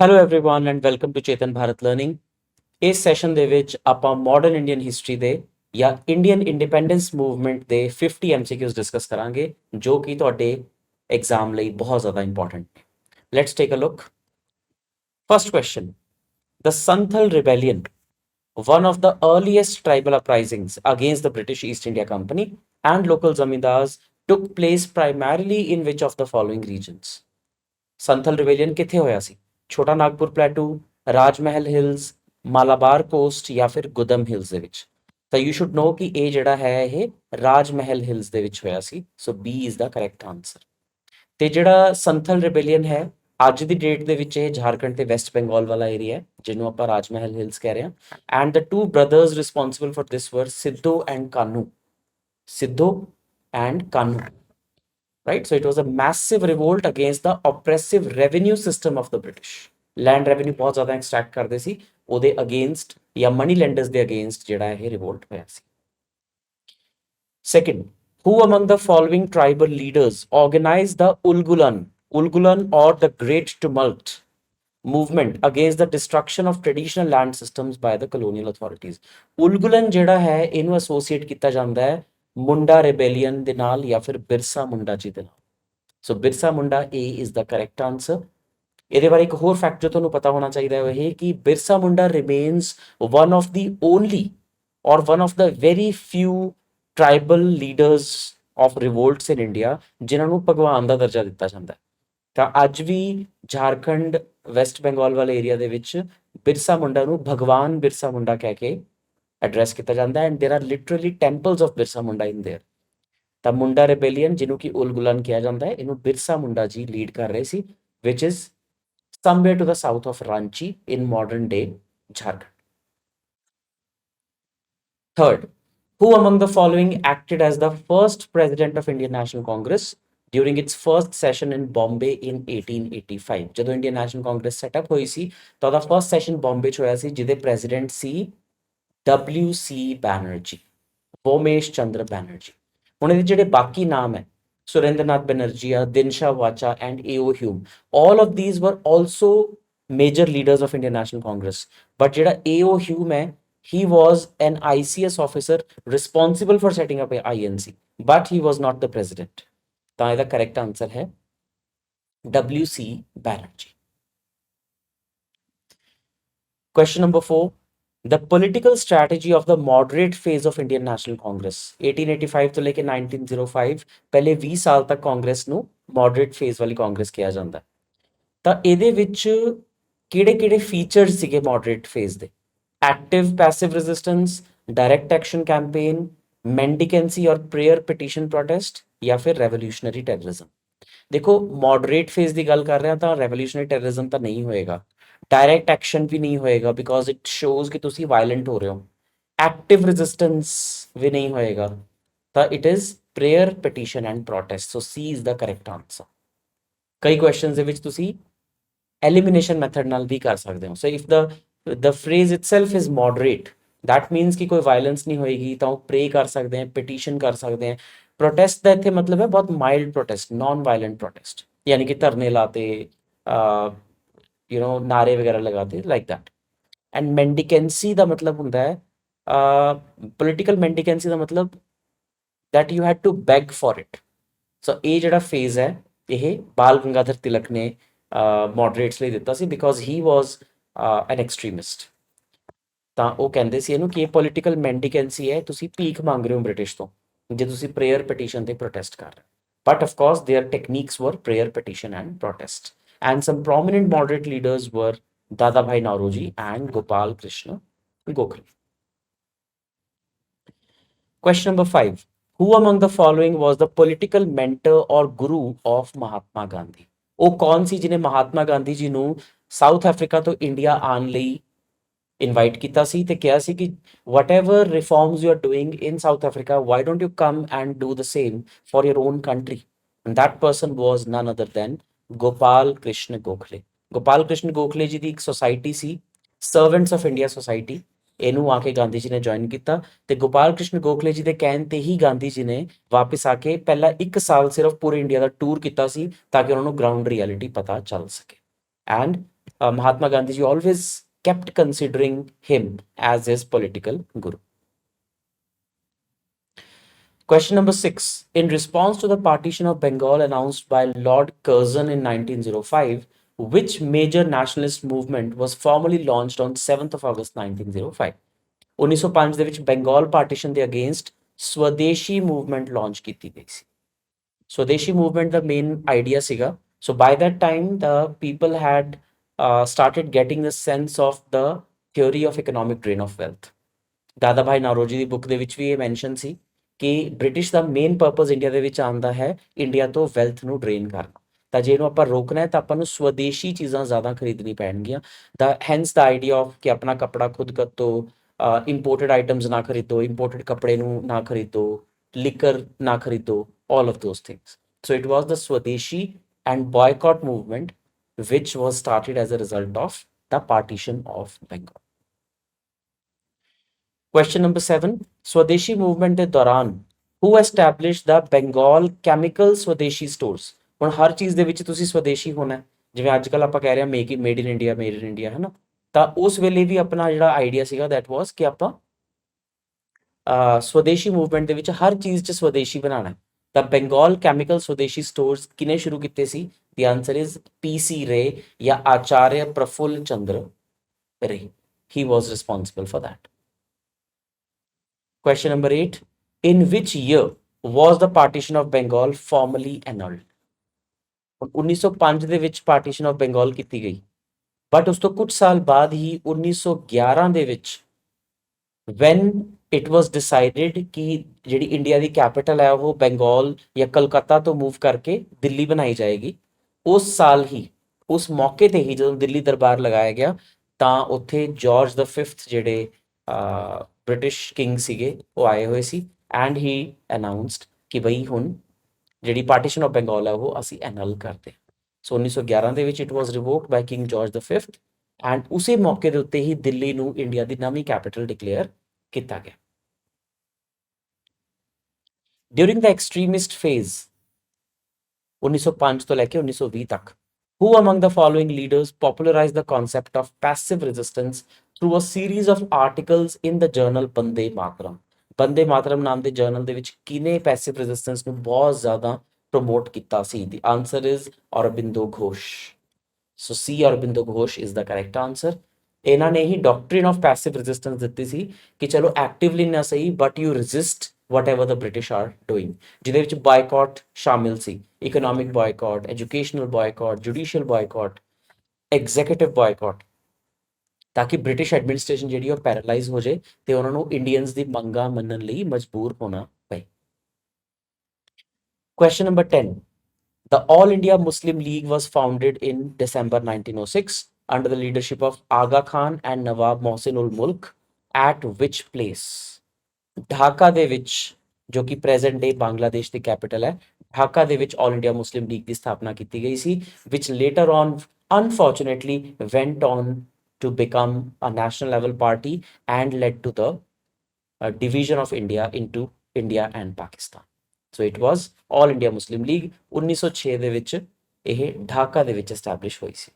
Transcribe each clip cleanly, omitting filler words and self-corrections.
Hello everyone and welcome to Chetan Bharat learning. ਇਸ session ਦੇ ਵਿੱਚ ਆਪਾਂ ਮਾਡਰਨ ਇੰਡੀਅਨ ਹਿਸਟਰੀ ਦੇ ਜਾਂ ਇੰਡੀਅਨ ਇੰਡੀਪੈਂਡੈਂਸ ਮੂਵਮੈਂਟ ਦੇ 50 ਐਮਸੀਕਿਊਜ਼ ਡਿਸਕਸ ਕਰਾਂਗੇ ਜੋ ਕਿ ਤੁਹਾਡੇ ਐਗਜ਼ਾਮ ਲਈ ਬਹੁਤ ਜ਼ਿਆਦਾ ਇੰਪੋਰਟੈਂਟ ਨੇ। Let's take a look. First question, the Santhal rebellion, one of the earliest tribal uprisings against the British East India Company and local zamindars, took place primarily in which of the following regions? ਸੰਥਲ ਰਿਬੇਲੀਅਨ ਕਿੱਥੇ ਹੋਇਆ ਸੀ? ਛੋਟਾ ਨਾਗਪੁਰ ਪਲੇਟੂ, ਰਾਜਮਹਿਲ Hills, Malabar cost ਜਾਂ ਫਿਰ ਗੁਦਮ Hills ਦੇ ਵਿੱਚ। ਤਾਂ you should ਨੋ ਕਿ ਇਹ ਜਿਹੜਾ ਹੈ ਇਹ ਰਾਜਮਹਿਲ ਹਿਲਸ ਦੇ ਵਿੱਚ ਹੋਇਆ ਸੀ। So B is the correct answer. ਤੇ ਜਿਹੜਾ ਸੰਥਲ ਰਿਬੇਲੀਅਨ ਹੈ ਅੱਜ ਦੀ ਡੇਟ ਦੇ ਵਿੱਚ ਇਹ ਝਾਰਖੰਡ ਤੇ ਵੈਸਟ ਬੰਗਾਲ ਵਾਲਾ ਏਰੀਆ ਹੈ ਜਿਹਨੂੰ ਆਪਾਂ ਰਾਜਮਹਿਲ ਹਿਲਸ ਕਹਿ ਰਹੇ ਹਾਂ। And the two brothers responsible for this were Sidhu and Kanu. Sidhu and Kanu, right? So it was a massive revolt against the oppressive revenue system of the British. Land revenue बहुत ज़्यादा extract करते सी, ਉਹਦੇ against या money lenders ਦੇ against ਜਿਹੜਾ ਇਹ revolt ਹੋਇਆ ਸੀ। Second, who among the following tribal leaders organized the Ulgulan or the Great Tumult movement against the destruction of traditional land systems by the colonial authorities? Ulgulan ਜਿਹੜਾ ਹੈ ਇਹਨੂੰ associate ਕੀਤਾ ਜਾਂਦਾ ਹੈ ਮੁੰਡਾ ਰਿਬੇਲੀਅਨ ਦੇ ਨਾਲ ਜਾਂ ਫਿਰ ਬਿਰਸਾ ਮੁੰਡਾ ਜੀ ਦੇ ਨਾਲ। ਸੋ ਬਿਰਸਾ ਮੁੰਡਾ ਏ ਇਜ਼ ਦਾ ਕਰੈਕਟ ਆਨਸਰ। ਇਹਦੇ ਬਾਰੇ ਇੱਕ ਹੋਰ ਫੈਕਟ ਜੋ ਤੁਹਾਨੂੰ ਪਤਾ ਹੋਣਾ ਚਾਹੀਦਾ ਹੈ ਉਹ ਇਹ ਕਿ Birsa Munda remains one of the only or one of the very few tribal leaders of revolts in India ਜਿਨ੍ਹਾਂ ਨੂੰ ਭਗਵਾਨ ਦਾ ਦਰਜਾ ਦਿੱਤਾ ਜਾਂਦਾ ਹੈ। ਤਾਂ ਅੱਜ ਵੀ ਝਾਰਖੰਡ ਵੈਸਟ ਬੰਗਾਲ ਵਾਲੇ ਏਰੀਆ ਦੇ ਵਿੱਚ ਬਿਰਸਾ ਮੁੰਡਾ ਨੂੰ ਭਗਵਾਨ ਬਿਰਸਾ ਮੁੰਡਾ ਕਹਿ ਕੇ ਐਡਰੈਸ ਕੀਤਾ ਜਾਂਦਾ ਹੈ ਐਂਡ ਦੇਰ R literally temples of Birsa ਮੁੰਡਾ ਇਨ ਦੇਅਰ। ਤਾਂ ਮੁੰਡਾ ਰਿਬੇਲੀਅਨ ਜਿਹਨੂੰ ਕਿ ਉਲਗੁਲਨ ਕਿਹਾ ਜਾਂਦਾ ਹੈ ਇਹਨੂੰ ਬਿਰਸਾ ਮੁੰਡਾ ਜੀ ਲੀਡ ਕਰ ਰਹੇ ਸੀ ਵਿਚ is somewhere to the south of Ranchi in modern day Jharkhand. Third, who among the following acted as the first president of Indian National Congress during its first session in Bombay in 1885? ਜਦੋਂ Indian national Congress setup ਹੋਈ ਸੀ ਤਾਂ ਉਹਦਾ first session Bombay 'ਚ ਹੋਇਆ ਸੀ ਜਿਹਦੇ president ਸੀ WC Banerjee, Womesh Chandra Banerjee. ਹੁਣ ਇਹਦੇ ਜਿਹੜੇ ਬਾਕੀ ਨਾਮ ਹੈ Surendranath Banerjee, Dinsha Wacha, and A.O. Hume. All of these were also major leaders of Indian National Congress. But jada A.O. Hume hai, he was an ICS officer responsible for setting up a INC, but he was not the president. ਤਾਂ ਇਹਦਾ correct answer है WC Banerjee. Question number 4. The political strategy of the moderate phase of Indian National Congress 1885 ਤੋਂ ਲੈ ਕੇ 1905 ਪਹਿਲੇ 20 ਸਾਲ ਤੱਕ ਕਾਂਗਰਸ ਨੂੰ moderate phase ਵਾਲੀ ਕਾਂਗਰਸ ਕਿਹਾ ਜਾਂਦਾ। ਤਾਂ ਇਹਦੇ ਵਿੱਚ ਕਿਹੜੇ-ਕਿਹੜੇ ਫੀਚਰਸ ਸੀਗੇ moderate phase ਦੇ? Active passive resistance, direct action campaign, mendicancy or prayer petition protest ਜਾਂ ਫਿਰ revolutionary terrorism। ਦੇਖੋ moderate phase ਦੀ ਗੱਲ ਕਰ ਰਹੇ ਹਾਂ ਤਾਂ revolutionary terrorism ਤਾਂ ਨਹੀਂ ਹੋਏਗਾ, डायरेक्ट एक्शन भी नहीं होएगा बिकॉज इट शोज कि तुसी वायलेंट हो रहे हो, एक्टिव रेजिस्टेंस भी नहीं होएगा। तो it is prayer petition and protest. So C is the correct answer. कई क्वेश्चंस ਦੇ ਵਿੱਚ ਤੁਸੀਂ एलिमिनेशन मेथड ਨਾਲ ਵੀ ਕਰ ਸਕਦੇ ਹੋ। So if the phrase itself is moderate that means कि कोई वायलेंस नहीं होएगी तो प्रे कर सकते हैं, पिटीशन कर सकते हैं। प्रोटेस्ट का इतने मतलब है बहुत mild protest, non violent protest, यानी कि धरने लाते नारे वगैरह लगाते लाइक दैट। एंड मेंडिकेंसी का मतलब होंदा है पोलिटिकल मेंडिकेंसी का मतलब that you had to beg for it. So ये जिहड़ा फेज है ये बाल गंगाधर तिलक ने मॉडरेट्स ਲਈ ਦਿੱਤਾ ਸੀ because he was an extremist. ਤਾਂ ਉਹ ਕਹਿੰਦੇ ਸੀ ਇਹਨੂੰ ਕਿ ਇਹ ਪੋਲੀਟੀਕਲ ਮੈਂਡੀਕੈਂਸੀ ਹੈ, ਤੁਸੀਂ ਭੀਖ ਮੰਗ ਰਹੇ ਹੋ ਬ੍ਰਿਟਿਸ਼ ਤੋਂ ਜੇ ਤੁਸੀਂ ਪ੍ਰੇਅਰ ਪਟੀਸ਼ਨ ਤੇ ਪ੍ਰੋਟੈਸਟ ਕਰ ਰਹੇ। But of course their techniques were prayer petition and protest, and some prominent moderate leaders were Dadabhai Nauroji and Gopal Krishna Gokhale. Question number 5. Who among the following was the political mentor or guru of Mahatma Gandhi? ਉਹ ਕੌਣ ਸੀ ਜਿਹਨੇ ਮਹਾਤਮਾ ਗਾਂਧੀ ਜੀ ਨੂੰ south Africa ਤੋਂ India ਆਉਣ ਲਈ invite ਕੀਤਾ ਸੀ ਤੇ ਕਿਹਾ ਸੀ ਕਿ whatever reforms you are doing in South Africa, why don't you come and do the same for your own country? And that person was none other than Gopal Krishna Gokhale. Gopal Krishna Gokhale ਜੀ ਦੀ ਇੱਕ society C servants of India society, ਇਹਨੂੰ ਆ ਕੇ ਗਾਂਧੀ ਜੀ ਨੇ join ਕੀਤਾ ਤੇ ਗੋਪਾਲ ਕ੍ਰਿਸ਼ਨ ਗੋਖਲੇ ਜੀ ਦੇ ਕਹਿਣ ਤੇ ਹੀ ਗਾਂਧੀ ਜੀ ਨੇ ਵਾਪਸ ਆ ਕੇ ਪਹਿਲਾਂ 1 ਸਾਲ ਸਿਰਫ ਪੂਰੇ ਇੰਡੀਆ ਦਾ ਟੂਰ ਕੀਤਾ ਸੀ ਤਾਂ ਕਿ ਉਹਨਾਂ ਨੂੰ ਗਰਾਊਂਡ ਰਿਐਲਿਟੀ ਪਤਾ ਚੱਲ ਸਕੇ। And Mahatma Gandhi ji always kept considering him as his political guru. Question number 6. In response to the partition of Bengal announced by Lord Curzon in 1905, which major nationalist movement was formally launched on 7th of August 1905? 1905 ਦੇ ਵਿੱਚ Bengal partition ਦੇ against ਸਵਦੇਸ਼ੀ movement launch ਕੀਤੀ ਗਈ ਸੀ। ਸਵਦੇਸ਼ੀ movement ਦਾ main idea ਸੀਗਾ, ਸੋ ਬਾਈ that time the people had started getting the sense of the theory of economic drain of wealth। ਦਾਦਾ ਭਾਈ ਨੌਰੋਜੀ ਦੀ book ਦੇ ਵਿੱਚ ਵੀ ਇਹ ਮੈਂਸ਼ਨ ਸੀ ਕਿ ਬ੍ਰਿਟਿਸ਼ ਦਾ ਮੇਨ ਪਰਪਸ ਇੰਡੀਆ ਦੇ ਵਿੱਚ ਆਉਣ ਦਾ ਹੈ ਇੰਡੀਆ ਤੋਂ ਵੈਲਥ ਨੂੰ ਡਰੇਨ ਕਰਨਾ। ਤਾਂ ਜੇ ਇਹਨੂੰ ਆਪਾਂ ਰੋਕਣਾ ਹੈ ਤਾਂ ਆਪਾਂ ਨੂੰ ਸਵਦੇਸ਼ੀ ਚੀਜ਼ਾਂ ਜ਼ਿਆਦਾ ਖਰੀਦਣੀ ਪੈਣਗੀਆਂ। ਦਾ ਹੈਂਸ ਦਾ ਆਈਡੀਆ ਆਫ ਕਿ ਆਪਣਾ ਕੱਪੜਾ ਖੁਦ ਕੱਤੋ, ਇੰਪੋਰਟਡ ਆਈਟਮਸ ਨਾ ਖਰੀਦੋ, ਇੰਪੋਰਟਡ ਕੱਪੜੇ ਨੂੰ ਨਾ ਖਰੀਦੋ, ਲਿਕਰ ਨਾ ਖਰੀਦੋ, all of those things. So it was the Swadeshi and boycott movement which was started as a result of the partition of Bengal. Question number 7. Swadeshi movement ਦੇ ਦੌਰਾਨ who established the Bengal chemical Swadeshi stores? ਹੁਣ ਹਰ ਚੀਜ਼ ਦੇ ਵਿੱਚ ਤੁਸੀਂ ਸਵਦੇਸ਼ੀ ਹੋਣਾ ਹੈ, ਜਿਵੇਂ ਅੱਜ ਕੱਲ ਆਪਾਂ ਕਹਿ ਰਹੇ ਹਾਂ made in India, made in India, ਹੈ ਨਾ। ਤਾਂ ਉਸ ਵੇਲੇ ਵੀ ਆਪਣਾ ਜਿਹੜਾ ਆਈਡੀਆ ਸੀਗਾ ਦੈਟ ਵਾਸ ਕਿ ਆਪਾਂ ਸਵਦੇਸ਼ੀ ਮੂਵਮੈਂਟ ਦੇ ਵਿੱਚ ਹਰ ਚੀਜ਼ 'ਚ ਸਵਦੇਸ਼ੀ ਬਣਾਉਣਾ। ਤਾਂ ਬੰਗਾਲ ਕੈਮੀਕਲ ਸਵਦੇਸ਼ੀ ਸਟੋਰਸ ਕਿਨੇ ਸ਼ੁਰੂ ਕੀਤੇ ਸੀ? ਦੀ ਆਨਸਰ ਇਜ਼ ਪੀਸੀ ਰੇ ਜਾਂ Acharya Prafulla Chandra Ray. He was responsible for that. Question number 8. In which year was the partition of Bengal formally annulled? 1905 ਦੇ ਵਿੱਚ ਪਾਰਟੀਸ਼ਨ ਆਫ ਬੰਗਾਲ ਕੀਤੀ ਗਈ, ਬਟ ਉਸ ਤੋਂ ਕੁਝ ਸਾਲ ਬਾਅਦ ਹੀ 1911 ਦੇ ਵਿੱਚ when it was decided ਕਿ ਜਿਹੜੀ ਇੰਡੀਆ ਦੀ ਕੈਪੀਟਲ ਹੈ ਉਹ ਬੰਗਾਲ ਜਾਂ ਕਲਕੱਤਾ ਤੋਂ ਮੂਵ ਕਰਕੇ ਦਿੱਲੀ ਬਣਾਈ ਜਾਏਗੀ, ਉਸ ਸਾਲ ਹੀ, ਉਸ ਮੌਕੇ ਤੇ ਹੀ ਜਦੋਂ ਦਿੱਲੀ ਦਰਬਾਰ ਲਗਾਇਆ ਗਿਆ ਤਾਂ ਉੱਥੇ ਜਾਰਜ ਦ ਫਿਫਥ ਜਿਹੜੇ ਬ੍ਰਿਟਿਸ਼ ਕਿੰਗ ਸੀਗੇ ਉਹ ਆਏ ਹੋਏ ਸੀ ਐਂਡ ਹੀ ਅਨਾਉਂਸਡ ਕਿ ਬਈ ਹੁਣ ਜਿਹੜੀ ਪਾਰਟੀਸ਼ਨ ਆਫ ਬੰਗਾਲ ਹੈ ਉਹ ਅਸੀਂ ਐਨਲ ਕਰਦੇ। ਸੋ 1911 ਦੇ ਵਿੱਚ it was revoked by King George the fifth and ਉਸੇ ਮੌਕੇ ਦੇ ਉੱਤੇ ਹੀ ਦਿੱਲੀ ਨੂੰ ਇੰਡੀਆ ਦੀ ਨਵੀਂ ਕੈਪੀਟਲ ਡਿਕਲੇਅਰ ਕੀਤਾ ਗਿਆ। ਡਿਊਰਿੰਗ ਦ ਐਕਸਟ੍ਰੀਮਿਸਟ ਫੇਜ਼ 1905 ਤੋਂ ਲੈ ਕੇ 1920 ਤੱਕ who among the following leaders popularized the concept of passive resistance through a series of articles in the journal Bande Mataram? ਬੰਦੇ ਮਾਤਰਮ ਨਾਮ ਦੇ ਜਰਨਲ ਦੇ ਵਿੱਚ ਕਿਨੇ ਪੈਸਿਵ ਰੈਜ਼ਿਸਟੈਂਸ ਨੂੰ ਬਹੁਤ ਜ਼ਿਆਦਾ ਪ੍ਰਮੋਟ ਕੀਤਾ ਸੀ? The answer is Aurobindo Ghosh. So C Aurobindo Ghosh is the correct answer. ਇਹਨਾਂ ਨੇ ਹੀ ਡਾਕਟਰੀਨ ਆਫ ਪੈਸਿਵ ਰੈਜ਼ਿਸਟੈਂਸ ਦਿੱਤੀ ਸੀ ਕਿ ਚਲੋ ਐਕਟਿਵਲੀ ਨਾ ਸਹੀ but you resist whatever the British are doing, ਜਿਹਦੇ ਵਿੱਚ ਬਾਇਕਾਟ ਸ਼ਾਮਿਲ ਸੀ, economic boycott, educational boycott, judicial boycott, executive boycott, ਤਾਂ ਕਿ ਬ੍ਰਿਟਿਸ਼ ਐਡਮਿਨਿਸਟ੍ਰੇਸ਼ਨ ਜਿਹੜੀ ਉਹ ਪੈਰਾਲਾਈਜ਼ ਹੋ ਜਾਏ ਤੇ ਉਹਨਾਂ ਨੂੰ ਇੰਡੀਅਨਸ ਦੀ ਮੰਗਾਂ ਮੰਨਣ ਲਈ ਮਜਬੂਰ ਹੋਣਾ ਪਏ। Question number 10. The All India Muslim League was founded in December 1906 under the leadership of Aga Khan and Nawab Mohsin ul Mulk at which place? Dhaka ਦੇ ਵਿੱਚ, ਜੋ ਕਿ ਪ੍ਰੈਜ਼ੈਂਟ ਡੇ ਬੰਗਲਾਦੇਸ਼ ਦੀ ਕੈਪੀਟਲ ਹੈ, ਢਾਕਾ ਦੇ ਵਿੱਚ ਆਲ ਇੰਡੀਆ ਮੁਸਲਿਮ ਲੀਗ ਦੀ ਸਥਾਪਨਾ ਕੀਤੀ ਗਈ ਸੀ which later on unfortunately went on to become a national level party and led to the division of India into India and Pakistan. So it was All India Muslim League 1906 ਦੇ ਵਿੱਚ ਇਹ ਢਾਕਾ ਦੇ ਵਿੱਚ establish ਹੋਈ ਸੀ।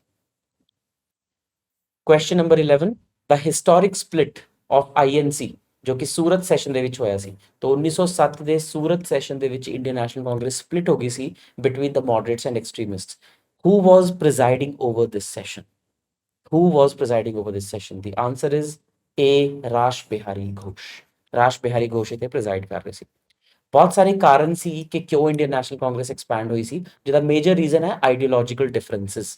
Question number 11. The historic split of INC ਜੋ ਕਿ ਸੂਰਤ session ਦੇ ਵਿੱਚ ਹੋਇਆ ਸੀ, ਤਾਂ 1907 ਦੇ ਸੂਰਤ ਸੈਸ਼ਨ ਦੇ ਵਿੱਚ ਇੰਡੀਅਨ ਨੈਸ਼ਨਲ ਕਾਂਗਰਸ ਸਪਲਿਟ ਹੋ ਗਈ ਸੀ between the moderates and extremists. Who was presiding over this session? Who was presiding over this session? The answer is A. Rash Behari Ghosh. Rash Behari Ghosh ਇੱਥੇ ਪ੍ਰੈਜ਼ਾਈਡ ਕਰ ਰਹੇ ਸੀ। ਬਹੁਤ ਸਾਰੇ ਕਾਰਨ ਸੀ ਕਿ ਕਿਉਂ ਇੰਡੀਅਨ ਨੈਸ਼ਨਲ ਕਾਂਗਰਸ ਐਕਸਪੈਂਡ ਹੋਈ ਸੀ, ਜਿਹਦਾ ਮੇਜਰ ਰੀਜ਼ਨ ਹੈ ਆਈਡੀਓਲੋਜੀਕਲ ਡਿਫਰੈਂਸਿਸ।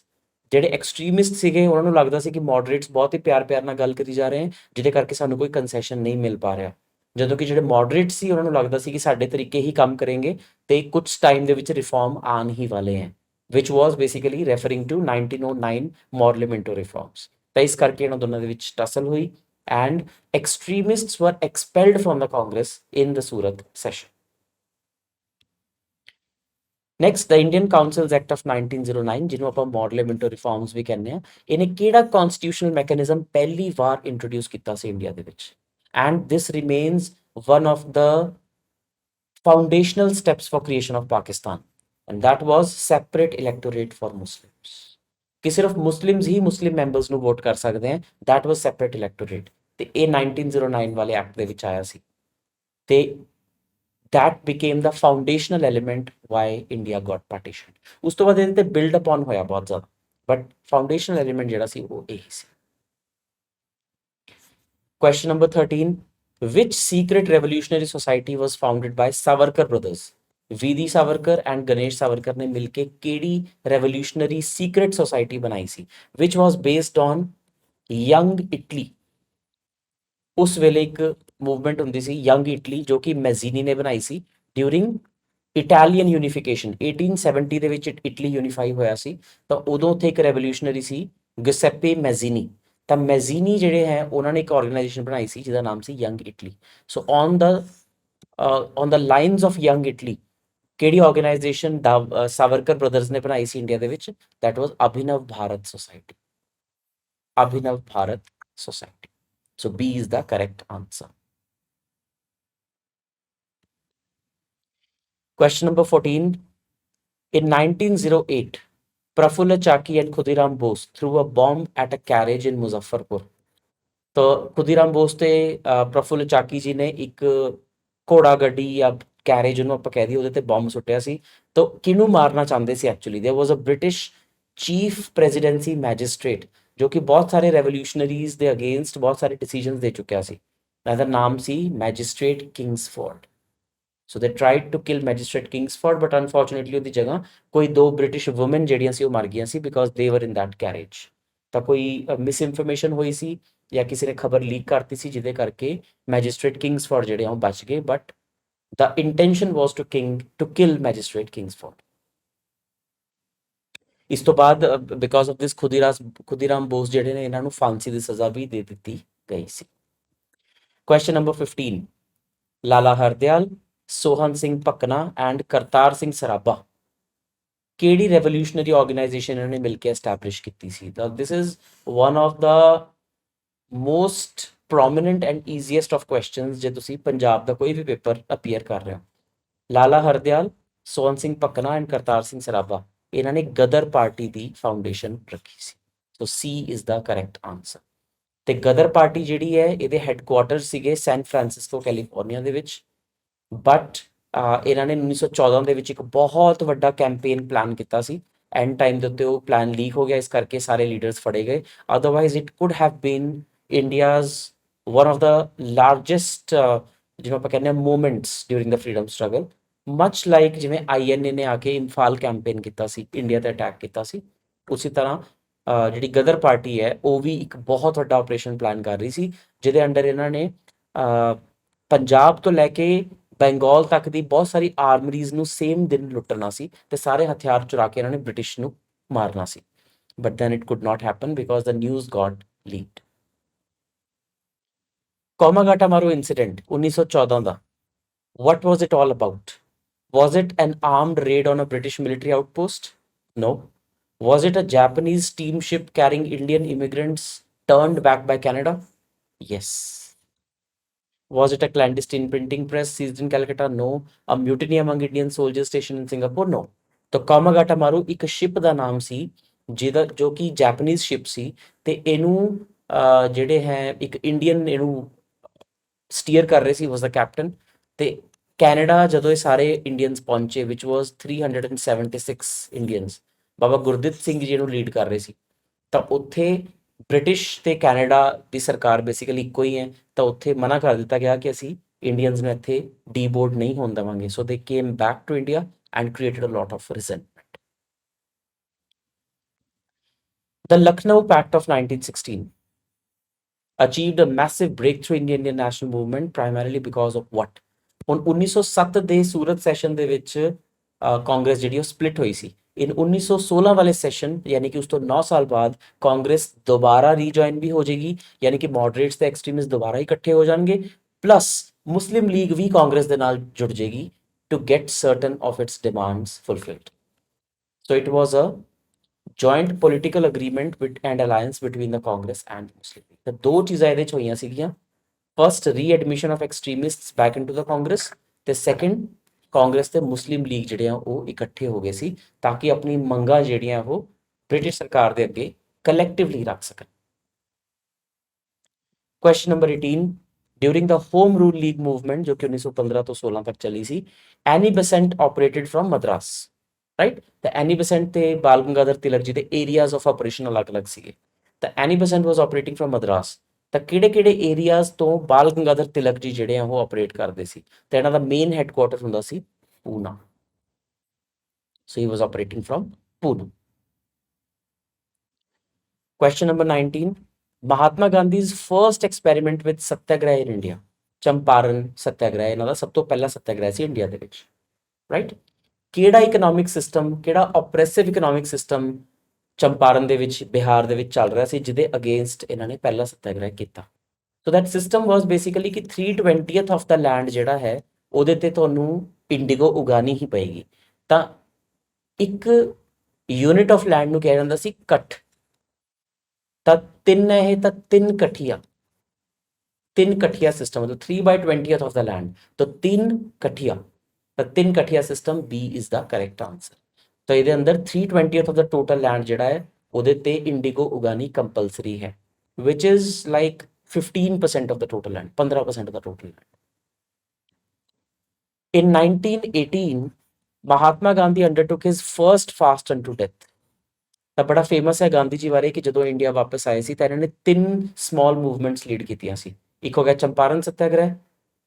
ਜਿਹੜੇ ਐਕਸਟ੍ਰੀਮਿਸਟ ਸੀਗੇ ਉਹਨਾਂ ਨੂੰ ਲੱਗਦਾ ਸੀ ਕਿ ਮੋਡਰੇਟਸ ਬਹੁਤ ਹੀ ਪਿਆਰ ਨਾਲ ਗੱਲ ਕਰੀ ਜਾ ਰਹੇ ਹਨ, ਜਿਹਦੇ ਕਰਕੇ ਸਾਨੂੰ ਕੋਈ ਕੰਸੈਸ਼ਨ ਨਹੀਂ ਮਿਲ ਪਾ ਰਿਹਾ, ਜਦੋਂ ਕਿ ਜਿਹੜੇ ਮੋਡਰੇਟ ਸੀ ਉਹਨਾਂ ਨੂੰ ਲੱਗਦਾ ਸੀ ਕਿ ਸਾਡੇ ਤਰੀਕੇ ਹੀ ਕੰਮ ਕਰਨਗੇ ਤੇ ਕੁਝ ਟਾਈਮ ਦੇ ਵਿੱਚ ਰਿਫਾਰਮ ਆਉਣ ਹੀ ਵਾਲੇ ਹੈ, which was basically referring to 1909 Morley-Minto reforms। ਤਾਂ ਇਸ ਕਰਕੇ ਇਹਨਾਂ ਦੋਨਾਂ ਦੇ ਵਿੱਚ ਟਸਲ ਹੋਈ and extremists were expelled from the Congress in the Surat session। Next, the Indian Councils Act of 1909 ਜਿਹਨੂੰ ਆਪਾਂ Morley-Minto reforms ਵੀ ਕਹਿੰਦੇ ਆ, ਇਹਨੇ ਕਿਹੜਾ constitutional mechanism ਪਹਿਲੀ ਵਾਰ introduce ਕੀਤਾ ਸੀ ਇੰਡੀਆ ਦੇ ਵਿੱਚ, and this remains one of the foundational steps for creation of Pakistan, and that was separate electorate for Muslims। ਕਿ ਸਿਰਫ ਮੁਸਲਿਮਸ ਹੀ ਮੁਸਲਿਮ ਮੈਂਬਰਸ ਨੂੰ ਵੋਟ ਕਰ ਸਕਦੇ ਹੈ, ਦੈਟ ਵਾਸ ਸੈਪਰੇਟ ਇਲੈਕਟੋਰੇਟ। ਤੇ ਇਹ 1909 ਵਾਲੇ ਐਕਟ ਦੇ ਵਿੱਚ ਆਇਆ ਸੀ ਤੇ that became the foundational element why India got partitioned। ਉਸ ਤੋਂ ਬਾਅਦ ਇਹਦੇ ਤੇ ਬਿਲਡ ਅਪਨ ਹੋਇਆ ਬਹੁਤ ਜ਼ਿਆਦਾ, ਬਟ ਫਾਊਂਡੇਸ਼ਨਲ ਐਲੀਮੈਂਟ ਜਿਹੜਾ ਸੀ ਉਹ ਇਹੀ ਸੀ। Question number 13, which secret revolutionary society was founded by Savarkar brothers? V D Savarkar and Ganesh Savarkar ਨੇ ਮਿਲ ਕੇ ਕਿਹੜੀ ਰੈਵੋਲੂਸ਼ਨਰੀ ਸੀਕ੍ਰੇਟ ਸੋਸਾਇਟੀ ਬਣਾਈ ਸੀ, which was based on Young Italy. ਉਸ ਵੇਲੇ ਇੱਕ ਮੂਵਮੈਂਟ ਹੁੰਦੀ ਸੀ ਯੰਗ ਇਟਲੀ, ਜੋ ਕਿ ਮੈਜ਼ੀਨੀ ਨੇ ਬਣਾਈ ਸੀ ਡਿਊਰਿੰਗ ਇਟਾਲੀਅਨ ਯੂਨੀਫਿਕੇਸ਼ਨ। 1870 ਦੇ ਵਿੱਚ ਇਟਲੀ ਯੂਨੀਫਾਈ ਹੋਇਆ ਸੀ, ਤਾਂ ਉਦੋਂ ਉੱਥੇ ਇੱਕ ਰੈਵੋਲੂਸ਼ਨਰੀ ਸੀ ਗਿਸੈਪੇ ਮੈਜ਼ੀਨੀ। ਤਾਂ ਮੈਜ਼ੀਨੀ ਜਿਹੜੇ ਹੈ ਉਹਨਾਂ ਨੇ ਇੱਕ ਆਰਗੇਨਾਈਜੇਸ਼ਨ ਬਣਾਈ ਸੀ ਜਿਹਦਾ ਨਾਮ ਸੀ Young Italy. So on the lines of Young Italy ਕਿਹੜੀ ਆਰਗੇਨਾਈਜੇਸ਼ਨ ਸਾਵਰਕਰ ਬ੍ਰਦਰਸ ਨੇ ਬਣਾਈ ਸੀ ਇੰਡੀਆ ਦੇ ਵਿੱਚ? That was Abhinav Bharat Society. Abhinav Bharat Society. So B is the correct answer. Question number 14. In 1908, Prafulla Chaki and Khudiram Bose threw a bomb at a carriage in Muzaffarpur। तो खुदीराम बोस ਤੇ ਪ੍ਰਫੁੱਲ ਚਾਕੀ ਜੀ ਨੇ ਇੱਕ ਘੋੜਾ ਗੱਡੀ ਜਾਂ ਕੈਰੇਜ ਉਹਨੂੰ ਆਪਾਂ ਕਹਿ ਦਈਏ ਉਹਦੇ ਤੇ ਬੰਬ ਸੁੱਟਿਆ ਸੀ। ਤਾਂ ਕਿਹਨੂੰ ਮਾਰਨਾ ਚਾਹੁੰਦੇ ਸੀ ਐਕਚੁਅਲੀ? ਦੇयर ਵਾਸ ਅ ਬ੍ਰਿਟਿਸ਼ ਚੀਫ ਪ੍ਰੈਜ਼ੀਡੈਂਸੀ ਮੈਜਿਸਟ੍ਰੇਟ ਜੋ ਕਿ ਬਹੁਤ ਸਾਰੇ ਰੈਵੋਲੂਸ਼ਨਰੀਜ਼ ਦੇ ਅਗੇਂਸਟ ਬਹੁਤ ਸਾਰੇ ਡਿਸੀਜਨਸ ਦੇ ਚੁੱਕਿਆ ਸੀ। ਇਹਦਾ ਨਾਮ ਸੀ magistrate Kingsford. So they tried to kill magistrate Kingsford, but unfortunately ਉਹਦੀ ਜਗ੍ਹਾ ਕੋਈ ਦੋ ਬ੍ਰਿਟਿਸ਼ ਵੂਮਨ ਜਿਹੜੀਆਂ ਸੀ ਉਹ ਮਰ ਗਈਆਂ ਸੀ ਬਿਕੋਜ਼ ਦੇ ਵਰ ਇਨ ਦੈਟ ਕੈਰੇਜ। ਤਾਂ ਕੋਈ ਮਿਸ ਇਨਫੋਰਮੇਸ਼ਨ ਹੋਈ ਸੀ ਜਾਂ ਕਿਸੇ ਨੇ ਖਬਰ ਲੀਕ ਕਰਤੀ ਸੀ ਜਿਹਦੇ ਕਰਕੇ ਮੈਜਿਸਟ੍ਰੇਟ ਕਿੰਗਸਫੋਰਡ ਜਿਹੜੇ ਆ ਉਹ ਬਚ ਗਏ, but the intention was to kill magistrate Kingsford। ਇਸ ਤੋਂ ਬਾਅਦ ਬਿਕਾਜ਼ ਆਫ ਦਿਸ ਖੁਦੀਰਾਮ ਬੋਸ ਜਿਹੜੇ ਨੇ ਇਹਨਾਂ ਨੂੰ ਫਾਂਸੀ ਦੀ ਸਜ਼ਾ ਵੀ ਦੇ ਦਿੱਤੀ ਗਈ ਸੀ। Question number 15, Lala Hardayal, Sohan Singh Bhakna and Kartar Singh Sarabha ਕਿਹੜੀ ਰੈਵੋਲੂਸ਼ਨਰੀ ਆਰਗੇਨਾਈਜੇਸ਼ਨ ਇਹਨਾਂ ਨੇ ਮਿਲ ਕੇ ਐਸਟੈਬਲਿਸ਼ ਕੀਤੀ ਸੀ? ਤਾਂ this is one of the most prominent and easiest of questions ਜੇ ਤੁਸੀਂ ਪੰਜਾਬ ਦਾ ਕੋਈ ਵੀ ਪੇਪਰ ਅਪੀਅਰ ਕਰ ਰਹੇ ਹੋ। ਲਾਲਾ ਹਰਦਿਆਲ, ਸੋਹਨ ਸਿੰਘ ਭਕਨਾ ਐਂਡ ਕਰਤਾਰ ਸਿੰਘ ਸਰਾਭਾ ਇਹਨਾਂ ਨੇ ਗਦਰ ਪਾਰਟੀ ਦੀ ਫਾਊਂਡੇਸ਼ਨ ਰੱਖੀ ਸੀ। So C is the correct answer. ਤੇ ਗਦਰ ਪਾਰਟੀ ਜਿਹੜੀ ਹੈ ਇਹਦੇ ਹੈੱਡਕੁਆਰਟਰ ਸੀਗੇ ਸੈਨ ਫਰਾਂਸਿਸਕੋ ਕੈਲੀਫੋਰਨੀਆ ਦੇ ਵਿੱਚ, ਬਟ ਇਹਨਾਂ ਨੇ 1914 ਦੇ ਵਿੱਚ ਇੱਕ ਬਹੁਤ ਵੱਡਾ ਕੈਂਪੇਨ ਪਲਾਨ ਕੀਤਾ ਸੀ। ਐਂਡ ਟਾਈਮ ਦੇ ਉੱਤੇ ਉਹ ਪਲਾਨ ਲੀਕ ਹੋ ਗਿਆ, ਇਸ ਕਰਕੇ ਸਾਰੇ ਲੀਡਰਸ ਫੜੇ ਗਏ। Otherwise it could have been India's one of the largest ਜਿਹਨੂੰ ਆਪਾਂ ਕਹਿੰਦੇ ਹਾਂ ਮੂਵਮੈਂਟਸ ਡਿਊਰਿੰਗ ਦਾ ਫਰੀडम ਸਟਰਗਲ। ਮਚ ਲਾਈਕ ਜਿਵੇਂ INA ਨੇ ਆ ਕੇ ਇੰਫਾਲ ਕੈਂਪੇਨ ਕੀਤਾ ਸੀ, ਇੰਡੀਆ ਤੇ ਅਟੈਕ ਕੀਤਾ ਸੀ, ਉਸੇ ਤਰ੍ਹਾਂ ਜਿਹੜੀ ਗਦਰ ਪਾਰਟੀ ਹੈ ਉਹ ਵੀ ਇੱਕ ਬਹੁਤ ਵੱਡਾ ਆਪਰੇਸ਼ਨ ਪਲਾਨ ਕਰ ਰਹੀ ਸੀ ਜਿਹਦੇ ਅੰਡਰ ਇਹਨਾਂ ਨੇ ਪੰਜਾਬ ਤੋਂ ਲੈ ਕੇ ਬੰਗਾਲ ਤੱਕ ਦੀ ਬਹੁਤ ਸਾਰੀ ਆਰਮਰੀਜ਼ ਨੂੰ ਸੇਮ ਦਿਨ ਲੁੱਟਣਾ ਸੀ ਤੇ ਸਾਰੇ ਹਥਿਆਰ ਚੁਰਾ ਕੇ ਇਹਨਾਂ ਨੇ ਬ੍ਰਿਟਿਸ਼ ਨੂੰ ਮਾਰਨਾ ਸੀ। But then it could not happen because the news got leaked. Komagata Maru incident 1914 ਦਾ, what was it all about? Was it an armed raid on a British military outpost? No. Was it a Japanese steamship carrying Indian immigrants turned back by Canada? Yes. Was it a clandestine printing press seized in Calcutta? No. A mutiny among Indian soldiers stationed in Singapore? No. तो ਕਾਮਾਗਾਟਾ ਮਾਰੂ ਇੱਕ ship ਦਾ ਨਾਮ ਸੀ ਜਿਹਦਾ ਜੋ ਕਿ Japanese ship ਸੀ ਤੇ ਇਹਨੂੰ ਜਿਹੜੇ ਹੈ ਇੱਕ ਇੰਡੀਅਨ ਇਹਨੂੰ ਸਟੀਅਰ ਕਰ ਰਹੇ ਸੀ, ਵਾਸ ਦਾ ਕੈਪਟਨ। ਤੇ ਕੈਨੇਡਾ ਜਦੋਂ ਇਹ ਸਾਰੇ ਇੰਡੀਅਨਸ ਪਹੁੰਚੇ ਵਿਚ ਵਾਸ 376 ਇੰਡੀਅਨਸ, ਬਾਬਾ ਗੁਰਦਿੱਤ ਸਿੰਘ ਜੀ ਨੂੰ ਲੀਡ ਕਰ ਰਹੇ ਸੀ। ਤਾਂ ਉੱਥੇ ਬ੍ਰਿਟਿਸ਼ ਤੇ ਕੈਨੇਡਾ ਦੀ ਸਰਕਾਰ ਬੇਸਿਕਲੀ ਇੱਕੋ ਹੀ ਹੈ, ਤਾਂ ਉੱਥੇ ਮਨਾ ਕਰ ਦਿੱਤਾ ਗਿਆ ਕਿ ਅਸੀਂ ਇੰਡੀਅਨਸ ਨੂੰ ਇੱਥੇ ਡੀਬੋਰਡ ਨਹੀਂ ਹੋਣ ਦੇਵਾਂਗੇ। So they came back to India and created a lot of resentment. The Lucknow Pact of 1916 achieved a massive breakthrough in the Indian national movement primarily because of what? ਹੁਣ 1907 ਦੇ ਸੂਰਤ ਸੈਸ਼ਨ ਦੇ ਵਿੱਚ ਕਾਂਗਰਸ ਜਿਹੜੀ ਉਹ ਸਪਲਿਟ ਹੋਈ ਸੀ। ਇਨ 1916 ਵਾਲੇ session ਯਾਨੀ ਕਿ ਉਸ ਤੋਂ 9 ਸਾਲ ਬਾਅਦ ਕਾਂਗਰਸ ਦੁਬਾਰਾ ਰੀਜੁਆਇਨ ਵੀ ਹੋ ਜਾਏਗੀ, ਯਾਨੀ ਕਿ ਮੋਡਰੇਟਸ ਤੇ ਐਕਸਟ੍ਰੀਮਿਸਟ ਦੁਬਾਰਾ ਇਕੱਠੇ ਹੋ ਜਾਣਗੇ, ਪਲੱਸ ਮੁਸਲਿਮ ਲੀਗ ਵੀ ਕਾਂਗਰਸ ਦੇ ਨਾਲ ਜੁੜ ਜਾਏਗੀ to get certain of its demands fulfilled. So it was a joint political agreement and alliance between the Congress and Muslim League। ਤਾਂ ਦੋ ਚੀਜ਼ਾਂ ਇਹਦੇ ਚ ਹੋਈਆਂ ਸੀਗੀਆਂ, first readmission of extremists back into the Congress, ਤੇ ਸੈਕੰਡ ਕਾਂਗਰਸ ਤੇ ਮੁਸਲਿਮ ਲੀਗ ਜਿਹੜੇ ਆ ਉਹ ਇਕੱਠੇ ਹੋ ਗਏ ਸੀ ਤਾਂ ਕਿ ਆਪਣੀ ਮੰਗਾਂ ਜਿਹੜੀਆਂ ਉਹ ਬ੍ਰਿਟਿਸ਼ ਸਰਕਾਰ ਦੇ ਅੱਗੇ ਕਲੈਕਟਿਵਲੀ ਰੱਖ ਸਕਣ। ਕੁਐਸਚਨ ਨੰਬਰ 18, ਡਿਊਰਿੰਗ ਦਾ ਹੋਮ ਰੂਲ ਲੀਗ ਮੂਵਮੈਂਟ ਜੋ ਕਿ 1915 ਤੋਂ 16 ਤੱਕ ਚੱਲੀ ਸੀ, ਐਨੀ ਬੈਸੈਂਟ ਆਪਰੇਟਡ ਫਰਮ ਮਦਰਾਸ, ਰਾਈਟ। ਤਾਂ ਐਨੀ ਬੈਸੈਂਟ ਤੇ ਬਾਲ ਗੰਗਾਧਰ ਤਿਲਕ ਜੀ ਦੇ ਏਰੀਆਜ਼ ਆਫ ਆਪਰੇਸ਼ਨ ਅਲੱਗ-ਅਲੱਗ ਸੀਗੇ। ਤਾਂ ਐਨੀ ਬੈਸੈਂਟ ਵਾਸ ਆਪਰੇਟਿੰਗ ਫਰਮ ਮਦਰਾਸ। ਤਾਂ ਕਿਹੜੇ-ਕਿਹੜੇ ਏਰੀਆਜ਼ ਤੋਂ ਬਾਲ ਗੰਗਾਧਰ ਤਿਲਕ ਜੀ ਜਿਹੜੇ ਆ ਉਹ ਆਪਰੇਟ ਕਰਦੇ ਸੀ? ਤਾਂ ਇਹਨਾਂ ਦਾ ਮੇਨ ਹੈੱਡਕੁਆਰਟਰ ਹੁੰਦਾ ਸੀ ਪੂਨਾ। So he was operating from Pune. Question number 19. Mahatma Gandhi's first experiment with satyagraha in India. Champaran satyagraha ਇਹਨਾਂ ਦਾ ਸਭ ਤੋਂ ਪਹਿਲਾ ਸੱਤਿਆਗ੍ਰਹਿ ਸੀ ਇੰਡੀਆ ਦੇ ਵਿੱਚ, ਰਾਈਟ। ਕਿਹੜਾ ਇਕਨੋਮਿਕ ਸਿਸਟਮ, ਕਿਹੜਾ ਆਪਰੈਸਿਵ ਇਕਨੋਮਿਕ ਸਿਸਟਮ ਚੰਪਾਰਨ ਦੇ ਵਿੱਚ, ਬਿਹਾਰ ਦੇ ਵਿੱਚ ਚੱਲ ਰਿਹਾ ਸੀ, ਜਿਹਦੇ ਅਗੇਂਸਟ ਇਹਨਾਂ ਨੇ ਪਹਿਲਾ ਸੱਤਿਆਗ੍ਰਹਿ ਕੀਤਾ? So that system was basically ਕਿ 3/20th ਆਫ ਦਾ ਲੈਂਡ ਜਿਹੜਾ ਹੈ ਉਹਦੇ ਤੇ ਤੁਹਾਨੂੰ ਇੰਡੀਗੋ ਉਗਾਣੀ ਹੀ ਪਏਗੀ। ਤਾਂ ਇੱਕ ਯੂਨਿਟ ਆਫ ਲੈਂਡ ਨੂੰ ਕਿਹਾ ਜਾਂਦਾ ਸੀ ਕੱਠ। ਤਾਂ ਤਿੰਨ ਇਹ ਤਾਂ ਤਿੰਨ ਕਠੀਆ ਸਿਸਟਮ, ਮਤਲਬ 3/20th ਆਫ ਦਾ ਲੈਂਡ, ਤਾਂ Tinkathia system B is the correct answer. ਤਾਂ ਇਹਦੇ ਅੰਦਰ 3/20th of the total land ਜਿਹੜਾ ਹੈ ਉਹਦੇ ਤੇ ਇੰਡੀਗੋ ਉਗਾਣੀ ਕੰਪਲਸਰੀ ਹੈ, which is like 15% of the total land, 15% ਦਾ total land. In 1918, Mahatma Gandhi undertook his first fast unto death. ਤਾਂ ਬੜਾ ਫੇਮਸ ਹੈ ਗਾਂਧੀ ਜੀ ਬਾਰੇ ਕਿ ਜਦੋਂ ਇੰਡੀਆ ਵਾਪਸ ਆਏ ਸੀ ਤਾਂ ਇਹਨਾਂ ਨੇ ਤਿੰਨ ਸਮਾਲ ਮੂਵਮੈਂਟਸ ਲੀਡ ਕੀਤੀਆਂ ਸੀ। ਇੱਕ ਹੋ ਗਿਆ Champaran satyagraha,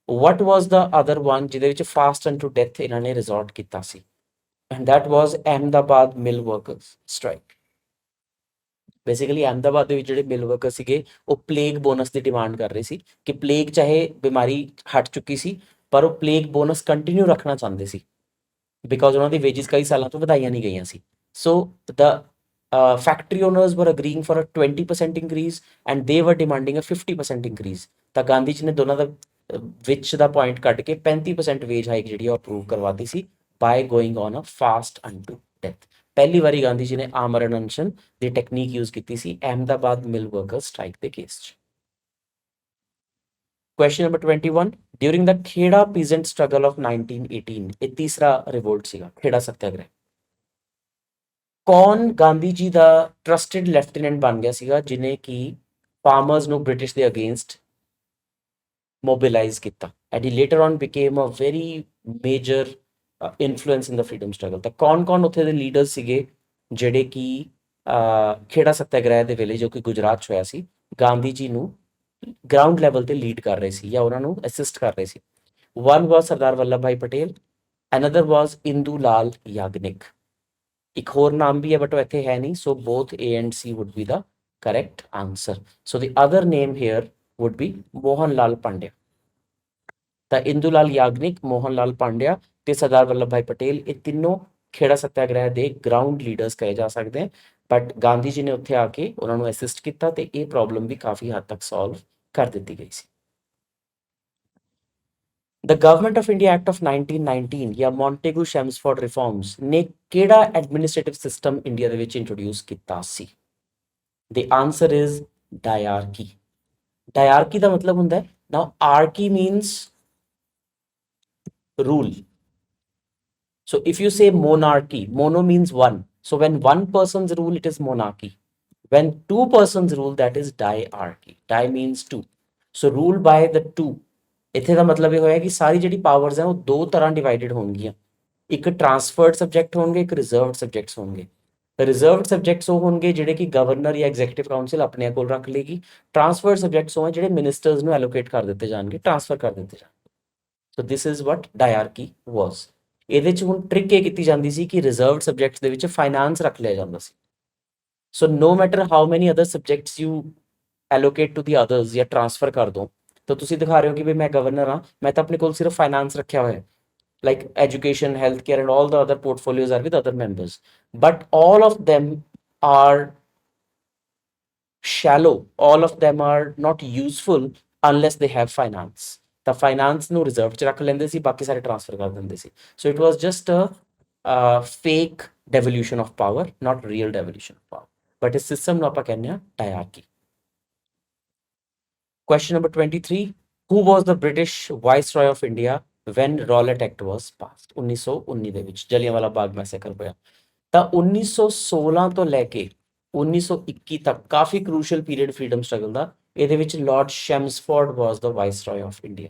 what was the other one ਜਿਹਦੇ ਵਿੱਚ ਫਾਸਟ ਐਂਡ ਟੂ ਡੈਥ ਇਹਨਾਂ ਨੇ ਰਿਜ਼ੋਰਟ ਕੀਤਾ ਸੀ, and that was Ahmedabad mill workers strike. Basically Ahmedabad ਦੇ ਵਿੱਚ ਜਿਹੜੇ ਮਿਲ ਵਰਕਰ ਸੀਗੇ ਉਹ ਪਲੇਗ ਬੋਨਸ ਦੀ ਡਿਮਾਂਡ ਕਰ ਰਹੇ ਸੀ ਕਿ ਪਲੇਗ ਚਾਹੇ ਬਿਮਾਰੀ ਹਟ ਚੁੱਕੀ ਸੀ ਪਰ ਉਹ ਪਲੇਗ ਬੋਨਸ ਕੰਟੀਨਿਊ ਰੱਖਣਾ ਚਾਹੁੰਦੇ ਸੀ, ਬਿਕੋਜ਼ ਉਹਨਾਂ ਦੀ ਵੇਜਿਸ ਕਈ ਸਾਲਾਂ ਤੋਂ ਵਧਾਈਆਂ ਨਹੀਂ ਗਈਆਂ ਸੀ। ਸੋ ਦ factory owners were agreeing for a 20% increase and they were demanding a 50% increase। ਤਾਂ ਗਾਂਧੀ ਜੀ ਨੇ ਦੋਨਾਂ ਦਾ ਵਿੱਚ ਦਾ ਪੁਆਇੰਟ ਕੱਢ ਕੇ 35% ਵੇਜ ਹਾਈਕ ਜਿਹੜੀ ਉਹ ਅਪਰੂਵ ਕਰਵਾਤੀ ਸੀ by going on a fast unto death. ਪਹਿਲੀ ਵਾਰੀ ਗਾਂਧੀ ਜੀ ਨੇ ਆਮਰਨ ਅਨਸ਼ਨ ਦੀ ਟੈਕਨੀਕ ਯੂਜ਼ ਕੀਤੀ ਸੀ ਅਹਿਮਦਾਬਾਦ ਮਿਲ ਵਰਕਰ ਸਟ੍ਰਾਈਕ ਦੇ ਕੇਸ 'ਚ। Question number 21, during the Kheda peasant struggle of 1918, ਇਹ ਤੀਸਰਾ ਰਿਵੋਲਟ ਸੀਗਾ ਖੇੜਾ ਸੱਤਿਆਗ੍ਰਹਿ। ਕੌਣ ਗਾਂਧੀ ਜੀ ਦਾ ਟਰਸਟਡ ਲੈਫਟੀਨੈਂਟ ਬਣ ਗਿਆ ਸੀਗਾ ਜਿਹਨੇ ਕਿ ਫਾਰਮਰਸ ਨੂੰ ਬ੍ਰਿਟਿਸ਼ ਦੇ ਅਗੇਂਸਟ ਮੋਬਿਲਾਈਜ਼ ਕੀਤਾ, and he later on became a very major influence in the freedom struggle. ਤਾਂ ਕੌਣ ਉੱਥੇ ਦੇ ਲੀਡਰ ਸੀਗੇ ਜਿਹੜੇ ਕਿ ਖੇੜਾ ਸੱਤਿਆਗ੍ਰਹਿ ਦੇ ਵੇਲੇ ਜੋ ਕਿ ਗੁਜਰਾਤ 'ਚ ਹੋਇਆ ਸੀ, ਗਾਂਧੀ ਜੀ ਨੂੰ ਗਰਾਊਂਡ ਲੈਵਲ ਤੇ ਲੀਡ ਕਰ ਰਹੇ ਸੀ ਜਾਂ ਉਹਨਾਂ ਨੂੰ ਅਸਿਸਟ ਕਰ ਰਹੇ ਸੀ? ਵਨ ਵਾਜ਼ ਸਰਦਾਰ ਵੱਲਭ ਭਾਈ ਪਟੇਲ, ਅਨਦਰ ਵਾਜ਼ ਇੰਦੂ ਲਾਲ ਯਾਗਨਿਕ, ਇੱਕ ਹੋਰ ਨਾਮ ਵੀ ਹੈ ਬਟ ਉਹ ਇੱਥੇ ਹੈ ਨਹੀਂ, ਸੋ ਬੋਥ A and C would be the correct answer. So the other name here would be Mohan Lal Pandya. ਤਾਂ ਇੰਦੂ ਲਾਲ ਯਾਗਨਿਕ, ਮੋਹਨ ਲਾਲ ਪਾਂਡਿਆ ਤੇ ਸਰਦਾਰ ਵੱਲਭ ਭਾਈ ਪਟੇਲ, ਇਹ ਤਿੰਨੋਂ ਖੇੜਾ ਸੱਤਿਆਗ੍ਰਹਿ ਦੇ ਗਰਾਊਂਡ ਲੀਡਰਸ ਕਹੇ ਜਾ ਸਕਦੇ ਹਨ, ਬਟ ਗਾਂਧੀ ਜੀ ਨੇ ਉੱਥੇ ਆ ਕੇ ਉਹਨਾਂ ਨੂੰ ਅਸਿਸਟ ਕੀਤਾ ਤੇ ਇਹ ਪ੍ਰੋਬਲਮ ਵੀ ਕਾਫੀ ਹੱਦ ਤੱਕ ਸੋਲਵ ਕਰ ਦਿੱਤੀ ਗਈ ਸੀ। The Government of India Act of 1919 ਜਾਂ ਮੌਂਟੇਗੂ ਸ਼ੈਮਸਫੋਰਡ ਰਿਫਾਰਮਸ ਨੇ ਕਿਹੜਾ ਐਡਮਿਨਿਸਟ੍ਰੇਟਿਵ ਸਿਸਟਮ ਇੰਡੀਆ ਦੇ ਵਿੱਚ ਇੰਟਰੋਡਿਊਸ ਕੀਤਾ ਸੀ? The answer is diarchy. Diarchy ਦਾ ਮਤਲਬ ਹੁੰਦਾ ਹੈ, now archy means rule. So if you say monarchy, mono means one. So when one person's rule, it is monarchy. When two persons rule, that is diarchy. Di means two. So rule by the two. ਇੱਥੇ ਦਾ ਮਤਲਬ ਇਹ ਹੋਇਆ ਕਿ ਸਾਰੀ ਜਿਹੜੀ powers ਹੈ ਉਹ ਦੋ ਤਰ੍ਹਾਂ ਡਿਵਾਈਡਡ ਹੋਣਗੀਆਂ, ਇੱਕ ਟਰਾਂਸਫਰਡ ਸਬਜੈਕਟ ਹੋਣਗੇ, ਇੱਕ ਰਿਜ਼ਰਵਡ ਸਬਜੈਕਟਸ ਹੋਣਗੇ। ਰਿਜ਼ਰਵਡ ਸਬਜੈਕਟਸ ਉਹ ਹੋਣਗੇ ਜਿਹੜੇ ਕਿ ਗਵਰਨਰ ਜਾਂ ਐਗਜ਼ੈਕਟਿਵ ਕਾਊਂਸਿਲ ਆਪਣੇ ਕੋਲ ਰੱਖ ਲੇਗੀ। ਟਰਾਂਸਫਰਡ ਸਬਜੈਕਟਸ ਉਹ ਹੈ ਜਿਹੜੇ ਮਿਨਿਸਟਰਸ ਨੂੰ ਐਲੋਕੇਟ ਕਰ ਦਿੱਤੇ ਜਾਣਗੇ, ਟਰਾਂਸਫਰ ਕਰ ਦਿੱਤੇ ਜਾਣਗੇ। ਸੋ ਦਿਸ ਇਜ਼ ਵਾਟ ਡਾਇਆਰਕੀ ਵਾਜ਼। ਇਹਦੇ 'ਚ ਹੁਣ ਟ੍ਰਿਕ ਇਹ ਕੀਤੀ ਜਾਂਦੀ ਸੀ ਕਿ ਰਿਜ਼ਰਵਡ ਸਬਜੈਕਟਸ ਦੇ ਵਿੱਚ ਫਾਈਨਾਂਸ ਰੱਖ ਲਿਆ ਜਾਂਦਾ ਸੀ। So no matter how many other subjects you allocate to the others ਜਾਂ ਟਰਾਂਸਫਰ ਕਰ ਦੋ, ਤਾਂ ਤੁਸੀਂ ਦਿਖਾ ਰਹੇ ਹੋ ਕਿ ਵੀ ਮੈਂ ਗਵਰਨਰ ਹਾਂ, ਮੈਂ ਤਾਂ ਆਪਣੇ ਕੋਲ ਸਿਰਫ ਫਾਈਨਾਂਸ ਰੱਖਿਆ ਹੋਇਆ, like education, healthcare, and all the other portfolios are with other members, but all of them are shallow, all of them are not useful unless they have finance। ਤਾਂ ਫਾਈਨਾਂਸ ਨੂੰ ਰਿਜ਼ਰਵ 'ਚ ਰੱਖ ਲੈਂਦੇ ਸੀ, ਬਾਕੀ ਸਾਰੇ ਟ੍ਰਾਂਸਫਰ ਕਰ ਦਿੰਦੇ ਸੀ। So it was just a fake devolution of power, not real devolution of power, but ਇਸ ਸਿਸਟਮ ਨੂੰ ਆਪਾਂ ਕਹਿੰਦੇ ਹਾਂ ਡਾਇਆਰਕੀ। Question number 23, who was the British Viceroy of India when Rowlatt Act was passed? 1919 ਦੇ ਵਿੱਚ ਜਲਿਆਂਵਾਲਾ ਬਾਗ ਮੈਸੇਕਰ ਹੋਇਆ। ਤਾਂ 1916 ਤੋਂ ਲੈ ਕੇ 1921 ਤੱਕ ਕਾਫੀ ਕ੍ਰੂਸ਼ਲ ਪੀਰੀਅਡ ਫਰੀडम ਸਟਰਗਲ ਦਾ। ਇਹਦੇ ਵਿੱਚ Lord Chelmsford was the viceroy of India.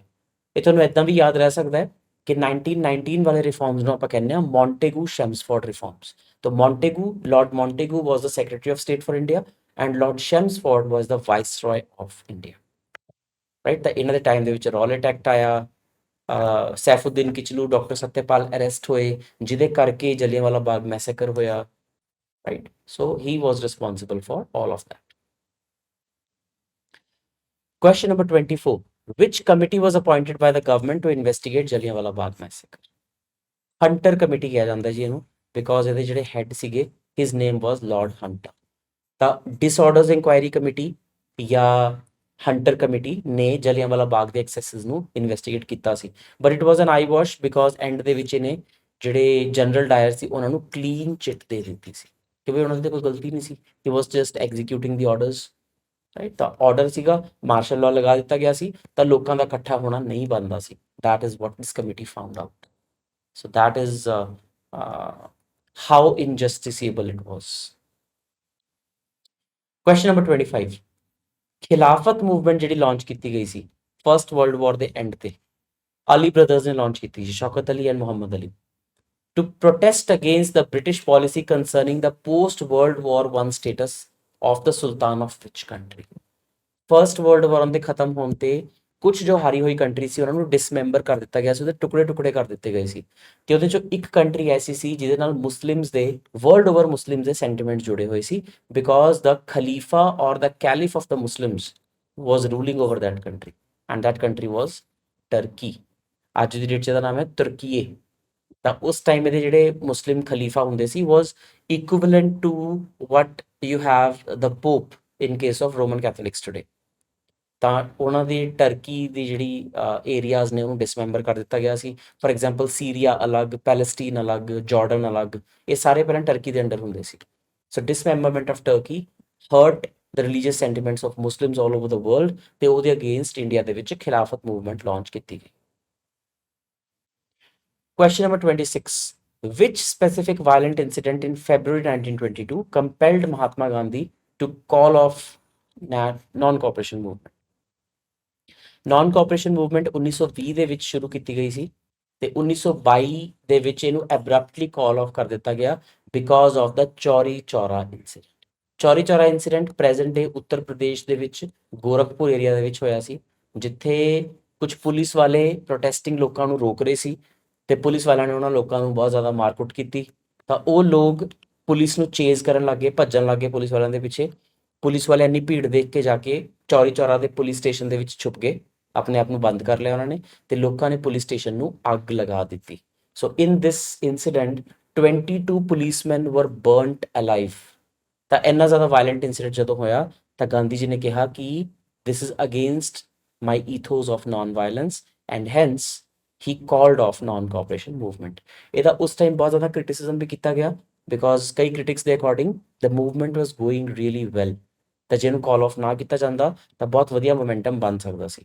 ਇਹ ਤੁਹਾਨੂੰ ਇਦਾਂ ਵੀ ਯਾਦ ਰਹਿ ਸਕਦਾ ਹੈ ਕਿ 1919 ਵਾਲੇ ਰਿਫਾਰਮਸ ਨੂੰ ਆਪਾਂ ਕਹਿੰਦੇ ਹਾਂ ਮੌਂਟੇਗੂ ਸ਼ੈਮਸਫੋਰਡ ਰਿਫਾਰਮਸ। ਤਾਂ Montagu, Lord Montagu was the secretary of state for India and Lord Chelmsford was the viceroy of India, right. ਤਾਂ ਇਹਨਾਂ ਦੇ ਟਾਈਮ ਦੇ ਵਿੱਚ ਰੌਲਟ ਐਕਟ ਆਇਆ, ਸੈਫੁਦੀਨ ਕਿਚਲੂ, ਡਾਕਟਰ ਸਤਿਆਪਾਲ ਅਰੈਸਟ ਹੋਏ, ਜਿਹਦੇ ਕਰਕੇ ਜਲਿਆਂਵਾਲਾ ਬਾਗ ਮੈਸੇਕਰ ਹੋਇਆ, right? So he was responsible for all of that. Question number 24. Which committee was appointed by the government to investigate Jallianwala Bagh massacre? Hunter committee ਕਿਹਾ ਜਾਂਦਾ ਜੀ ਇਹਨੂੰ, because ਇਹਦੇ ਜਿਹੜੇ head ਸੀਗੇ, his name was Lord Hunter. ਤਾਂ disorders inquiry committee ਜਾਂ Hunter committee ਨੇ ਜਲਿਆਂਵਾਲਾ ਬਾਗ ਦੇ ਐਕਸੈਸਿਸ ਨੂੰ ਇਨਵੈਸਟੀਗੇਟ ਕੀਤਾ ਸੀ, but it was an eyewash because end ਦੇ ਵਿੱਚ ਇਹਨੇ ਜਿਹੜੇ ਜਨਰਲ ਡਾਇਰ ਸੀ ਉਹਨਾਂ ਨੂੰ ਕਲੀਨ ਚਿੱਟ ਦੇ ਦਿੱਤੀ ਸੀ ਕਿ ਵੀ ਉਹਨਾਂ ਦੀ ਕੋਈ ਗਲਤੀ ਨਹੀਂ ਸੀ, ਹੀ was just ਐਗਜ਼ੀਕਿਊਟਿੰਗ the orders, right. ਤਾਂ ਆਰਡਰ ਸੀਗਾ, ਮਾਰਸ਼ਲ ਲਾਅ ਲਗਾ ਦਿੱਤਾ ਗਿਆ ਸੀ, ਤਾਂ ਲੋਕਾਂ ਦਾ ਇਕੱਠਾ ਹੋਣਾ ਨਹੀਂ ਬਣਦਾ ਸੀ। That is what this committee found out. So that is how unjustifiable it was. Question number 25। Khilafat movement ਜਿਹੜੀ ਲਾਂਚ ਕੀਤੀ ਗਈ ਸੀ ਫਸਟ ਵਰਲਡ ਵਾਰ ਦੇ ਐਂਡ ਤੇ, ਅਲੀ ਬ੍ਰਦਰਸ ਨੇ ਲਾਂਚ ਕੀਤੀ ਸੀ, Shaukat Ali and Muhammad Ali, to protest against the British policy concerning the post-World War I status of the Sultan of which country? First world war ਦੇ ਖਤਮ ਹੋਣ ਤੇ ਕੁਝ ਜੋ ਹਾਰੀ ਹੋਈ ਕੰਟਰੀ ਸੀ ਉਹਨਾਂ ਨੂੰ ਡਿਸਮੈਂਬਰ ਕਰ ਦਿੱਤਾ ਗਿਆ ਸੀ, ਉਹਦੇ ਟੁਕੜੇ ਟੁਕੜੇ ਕਰ ਦਿੱਤੇ ਗਏ ਸੀ, ਤੇ ਉਹਦੇ ਚੋਂ ਇੱਕ ਕੰਟਰੀ ਐਸੀ ਸੀ ਜਿਹਦੇ ਨਾਲ ਮੁਸਲਿਮਸ ਦੇ ਵਰਲਡ ਓਵਰ ਮੁਸਲਿਮਸ ਦੇ ਸੈਂਟੀਮੈਂਟ ਜੁੜੇ ਹੋਏ ਸੀ, ਬਿਕੋਜ਼ ਦਾ ਖਲੀਫਾ or the caliph of the Muslims was ruling over that country and that country was Turkey. ਅੱਜ ਦੀ ਡੇਟ 'ਚ ਇਹਦਾ ਨਾਮ ਹੈ ਤੁਰਕੀਏ। ਤਾਂ ਉਸ ਟਾਈਮ ਇਹਦੇ ਜਿਹੜੇ ਮੁਸਲਿਮ ਖਲੀਫਾ ਹੁੰਦੇ ਸੀ was equivalent to what you have the pope in case of Roman Catholics today. ਤਾਂ ਉਹਨਾਂ ਦੀ ਟਰਕੀ ਦੀ ਜਿਹੜੀ ਏਰੀਆਜ਼ ਨੇ ਉਹਨੂੰ ਡਿਸਮੈਂਬਰ ਕਰ ਦਿੱਤਾ ਗਿਆ ਸੀ। ਫॉर ਐਗਜ਼ਾਮਪਲ ਸੀਰੀਆ ਅਲੱਗ, ਪੈਲਸਟੀਨ ਅਲੱਗ, ਜਾਰਡਨ ਅਲੱਗ, ਇਹ ਸਾਰੇ ਪਹਿਲਾਂ ਟਰਕੀ ਦੇ ਅੰਡਰ ਹੁੰਦੇ ਸੀ। So dismemberment of Turkey hurt the religious sentiments of Muslims all over the world, ਤੇ ਉਹਦੇ ਅਗੇਂਸਟ ਇੰਡੀਆ ਦੇ ਵਿੱਚ ਖਿਲਾਫਤ ਮੂਵਮੈਂਟ ਲਾਂਚ ਕੀਤੀ ਗਈ। Question number 26. Which specific violent incident in February 1922 compelled Mahatma Gandhi to call off non-cooperation movement? Non-cooperation movement 1920 ਦੇ ਵਿੱਚ ਸ਼ੁਰੂ ਕੀਤੀ ਗਈ ਸੀ ਤੇ 1922 ਦੇ ਵਿੱਚ ਇਹਨੂੰ ਐਬਰਪਟਲੀ ਕਾਲ ਆਫ ਕਰ ਦਿੱਤਾ ਗਿਆ because of the Chauri Chaura incident. Chauri Chaura incident present day Uttar Pradesh ਦੇ ਵਿੱਚ ਗੋਰਖਪੁਰ ਏਰੀਆ ਦੇ ਵਿੱਚ ਹੋਇਆ ਸੀ, ਜਿੱਥੇ ਕੁਝ ਪੁਲਿਸ ਵਾਲੇ ਪ੍ਰੋਟੈਸਟਿੰਗ ਲੋਕਾਂ ਨੂੰ ਰੋਕ ਰਹੇ ਸੀ ਤੇ ਪੁਲਿਸ ਵਾਲਿਆਂ ਨੇ ਉਹਨਾਂ ਲੋਕਾਂ ਨੂੰ ਬਹੁਤ ਜ਼ਿਆਦਾ ਮਾਰਕੁੱਟ ਕੀਤੀ। ਤਾਂ ਉਹ ਲੋਕ ਪੁਲਿਸ ਨੂੰ ਚੇਜ਼ ਕਰਨ ਲੱਗ ਗਏ, ਭੱਜਣ ਲੱਗ ਗਏ ਪੁਲਿਸ ਵਾਲਿਆਂ ਦੇ ਪਿੱਛੇ। ਪੁਲਿਸ ਵਾਲੇ ਇੰਨੀ ਭੀੜ ਦੇਖ ਕੇ ਜਾ ਕੇ ਚੌਰੀ ਚੌਰਾ ਦੇ ਪੁਲਿਸ ਸਟੇਸ਼ਨ ਦੇ ਵਿੱਚ ਛੁਪ ਗਏ, ਆਪਣੇ ਆਪ ਨੂੰ ਬੰਦ ਕਰ ਲਿਆ ਉਹਨਾਂ ਨੇ, ਤੇ ਲੋਕਾਂ ਨੇ ਪੁਲਿਸ ਸਟੇਸ਼ਨ ਨੂੰ ਅੱਗ ਲਗਾ ਦਿੱਤੀ। ਸੋ ਇਨ ਦਿਸ ਇਨਸੀਡੈਂਟ 22 ਪੁਲਿਸਮੈਨ ਵਰ ਬਰਨਟ ਅਲਾਈਵ। ਤਾਂ ਇੰਨਾ ਜ਼ਿਆਦਾ ਵਾਇਲੈਂਟ ਇਨਸੀਡੈਂਟ ਜਦੋਂ ਹੋਇਆ ਤਾਂ ਗਾਂਧੀ ਜੀ ਨੇ ਕਿਹਾ ਕਿ this is against my ethos of non violence and hence he called off non cooperation movement. ਇਹਦਾ ਉਸ ਟਾਈਮ ਬਹੁਤ ਜ਼ਿਆਦਾ ਕ੍ਰਿਟਿਸਿਜ਼ਮ ਵੀ ਕੀਤਾ ਗਿਆ ਬਿਕੋਜ਼ ਕਈ ਕ੍ਰਿਟਿਕਸ ਦੇ ਅਕੋਰਡਿੰਗ ਦ ਮੂਵਮੈਂਟ ਵਾਜ਼ ਗੋਇੰਗ ਰੀਅਲੀ ਵੈਲ, ਤਾਂ ਜਿਹਨੂੰ ਕਾਲ ਆਫ ਨਾ ਕੀਤਾ ਜਾਂਦਾ ਤਾਂ ਬਹੁਤ ਵਧੀਆ ਮੋਮੈਂਟਮ ਬਣ ਸਕਦਾ ਸੀ।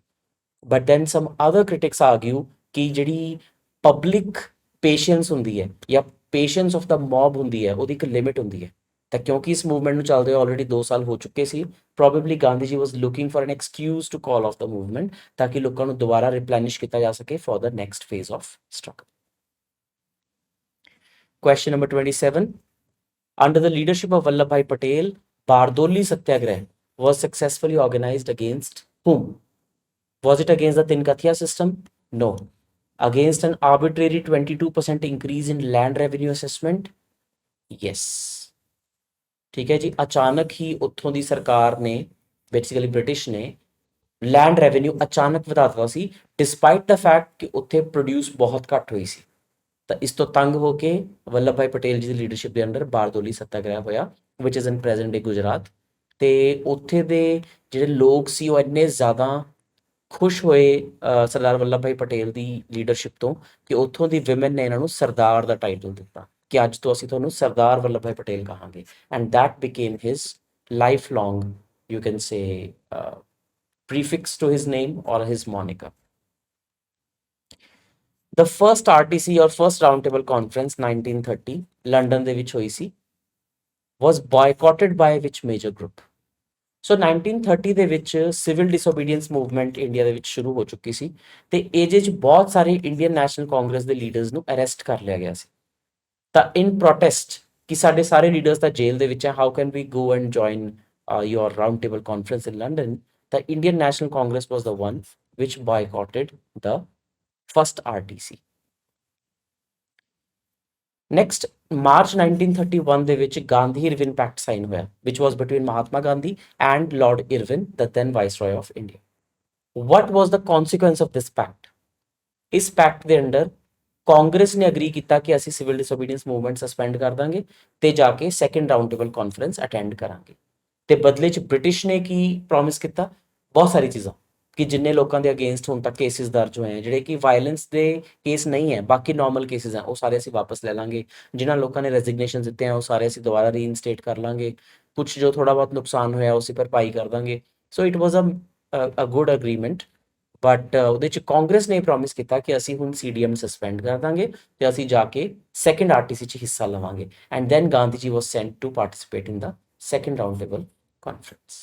But then some other critics argue ਕਿ ਜਿਹੜੀ ਪਬਲਿਕ ਪੇਸ਼ੈਂਸ ਹੁੰਦੀ ਹੈ ਜਾਂ ਪੇਸ਼ੈਂਸ ਆਫ ਦਾ ਮੌਬ ਹੁੰਦੀ ਹੈ ਉਹਦੀ ਇੱਕ ਲਿਮਿਟ ਹੁੰਦੀ ਹੈ। ਤਾਂ ਕਿਉਂਕਿ ਇਸ ਮੂਵਮੈਂਟ ਨੂੰ ਚੱਲਦੇ ਆਲਰੇਡੀ 2 ਸਾਲ ਹੋ ਚੁੱਕੇ ਸੀ, probably Gandhi ji was looking for an excuse to call off the movement, ਤਾਂ ਕਿ ਲੋਕਾਂ ਨੂੰ ਦੁਬਾਰਾ ਰਿਪਲੈਨਿਸ਼ ਕੀਤਾ ਜਾ ਸਕੇ for the next phase of struggle. Question number 27. Under the leadership of Vallabhbhai Patel, Bardoli Satyagrah was successfully organized against whom? Was it against the Tinkathia system? No. Against an arbitrary 22% increase in land revenue assessment? Yes. ठीक है जी, अचानक ही उत्थों ਦੀ ਸਰਕਾਰ ਨੇ basically British ਨੇ land revenue ਅਚਾਨਕ ਵਧਾ ਦਿੱਤਾ ਸੀ, ਡਿਸਪਾਈਟ ਦਾ ਫੈਕਟ ਕਿ ਉੱਥੇ ਪ੍ਰੋਡਿਊਸ ਬਹੁਤ ਘੱਟ ਹੋਈ ਸੀ। ਤਾਂ ਇਸ ਤੋਂ ਤੰਗ ਹੋ ਕੇ ਵੱਲਭ ਭਾਈ ਪਟੇਲ ਜੀ ਦੀ ਲੀਡਰਸ਼ਿਪ ਦੇ ਅੰਡਰ ਬਾਰਦੋਲੀ ਸੱਤਿਆਗ੍ਰਹਿ ਹੋਇਆ, ਵਿਚ ਇਜ਼ ਇਨ ਪ੍ਰੈਜ਼ੈਂਟ ਡੇ ਗੁਜਰਾਤ। ਤੇ ਉੱਥੇ ਦੇ ਜਿਹੜੇ ਲੋਕ ਸੀ ਉਹ ਇੰਨੇ ਜ਼ਿਆਦਾ ਖੁਸ਼ ਹੋਏ ਸਰਦਾਰ ਵੱਲਭ ਭਾਈ ਪਟੇਲ ਦੀ ਲੀਡਰਸ਼ਿਪ ਤੋਂ ਕਿ ਉੱਥੋਂ ਦੀ ਵਿਮਨ ਨੇ ਇਹਨਾਂ ਨੂੰ ਸਰਦਾਰ ਦਾ ਟਾਈਟਲ ਦਿੱਤਾ ਕਿ ਅੱਜ ਤੋਂ ਅਸੀਂ ਤੁਹਾਨੂੰ ਸਰਦਾਰ ਵੱਲਭ ਭਾਈ ਪਟੇਲ ਕਹਾਂਗੇ, and that became his life long you can say prefix to his name or his moniker. The first RTC or first round table conference 1930 London ਦੇ ਵਿੱਚ ਹੋਈ ਸੀ was boycotted by which major group? ਸੋ 1930 ਦੇ ਵਿੱਚ civil ਡਿਸਓਬੀਡੀਐਂਸ movement India ਦੇ ਵਿੱਚ ਸ਼ੁਰੂ ਹੋ ਚੁੱਕੀ ਸੀ ਤੇ ਇਹਦੇ ਵਿੱਚ ਬਹੁਤ ਸਾਰੇ ਇੰਡੀਅਨ ਨੈਸ਼ਨਲ ਕਾਂਗਰਸ ਦੇ ਲੀਡਰਸ ਨੂੰ ਅਰੈਸਟ ਕਰ ਲਿਆ ਗਿਆ ਸੀ ਤਾਂ ਇਨ ਪ੍ਰੋਟੈਸਟ ਕਿ ਸਾਡੇ ਸਾਰੇ ਲੀਡਰਸ ਤਾਂ ਜੇਲ੍ਹ ਦੇ ਵਿੱਚ ਹੈ, how can we go and join your round table conference in London? The Indian National Congress was the one which boycotted the first RTC. Next, March 1931 ਦੇ ਵਿੱਚ ਗਾਂਧੀ ਇਰਵਿਨ ਪੈਕਟ ਸਾਈਨ ਹੋਇਆ which was between Mahatma Gandhi and Lord Irwin, the then Viceroy of India. What was the consequence of this pact? ਇਸ packet ਦੇ under Congress ਨੇ agree ਕੀਤਾ ਕਿ ਅਸੀਂ civil ਡਿਸਓਬੀਡੀਐਂਸ movement suspend ਕਰ ਦਾਂਗੇ ਤੇ ਜਾ ਕੇ second round table conference attend ਕਰਾਂਗੇ ਤੇ ਬਦਲੇ ਚ ਬ੍ਰਿਟਿਸ਼ ਨੇ ਕੀ ਪ੍ਰੋਮਿਸ ਕੀਤਾ ਬਹੁਤ ਸਾਰੀ ਚੀਜ਼ਾਂ ਕਿ ਜਿੰਨੇ ਲੋਕਾਂ ਦੇ ਅਗੇਂਸਟ ਹੁਣ ਤੱਕ ਕੇਸਿਸ ਦਰਜ ਹੋਏ ਆ ਜਿਹੜੇ ਕਿ ਵਾਇਲੈਂਸ ਦੇ ਕੇਸ ਨਹੀਂ ਹੈ ਬਾਕੀ ਨਾਰਮਲ ਕੇਸਿਸ ਆ ਉਹ ਸਾਰੇ ਅਸੀਂ ਵਾਪਸ ਲੈ ਲਾਂਗੇ ਜਿਨ੍ਹਾਂ ਲੋਕਾਂ ਨੇ ਰੈਜ਼ਿਗਨੇਸ਼ਨ ਦਿੱਤੇ ਆ ਉਹ ਸਾਰੇ ਅਸੀਂ ਦੁਬਾਰਾ ਰੀਇਨਸਟੇਟ ਕਰ ਲਾਂਗੇ ਕੁਝ ਜੋ ਥੋੜਾ ਬਹੁਤ ਨੁਕਸਾਨ ਹੋਇਆ ਉਸੇ ਭਰਪਾਈ ਕਰ ਦਾਂਗੇ so it was a good agreement but ਉਹਦੇ ਚ ਕਾਂਗਰਸ ਨੇ ਪ੍ਰੋਮਿਸ ਕੀਤਾ ਕਿ ਅਸੀਂ ਹੁਣ ਸੀਡੀਐਮ ਸਸਪੈਂਡ ਕਰ ਦਾਂਗੇ ਤੇ ਅਸੀਂ ਜਾ ਕੇ ਸੈਕੰਡ ਆਰਟੀਸੀ ਚ ਹਿੱਸਾ ਲਵਾਂਗੇ and then Gandhi ji was sent to participate in the second round table conference.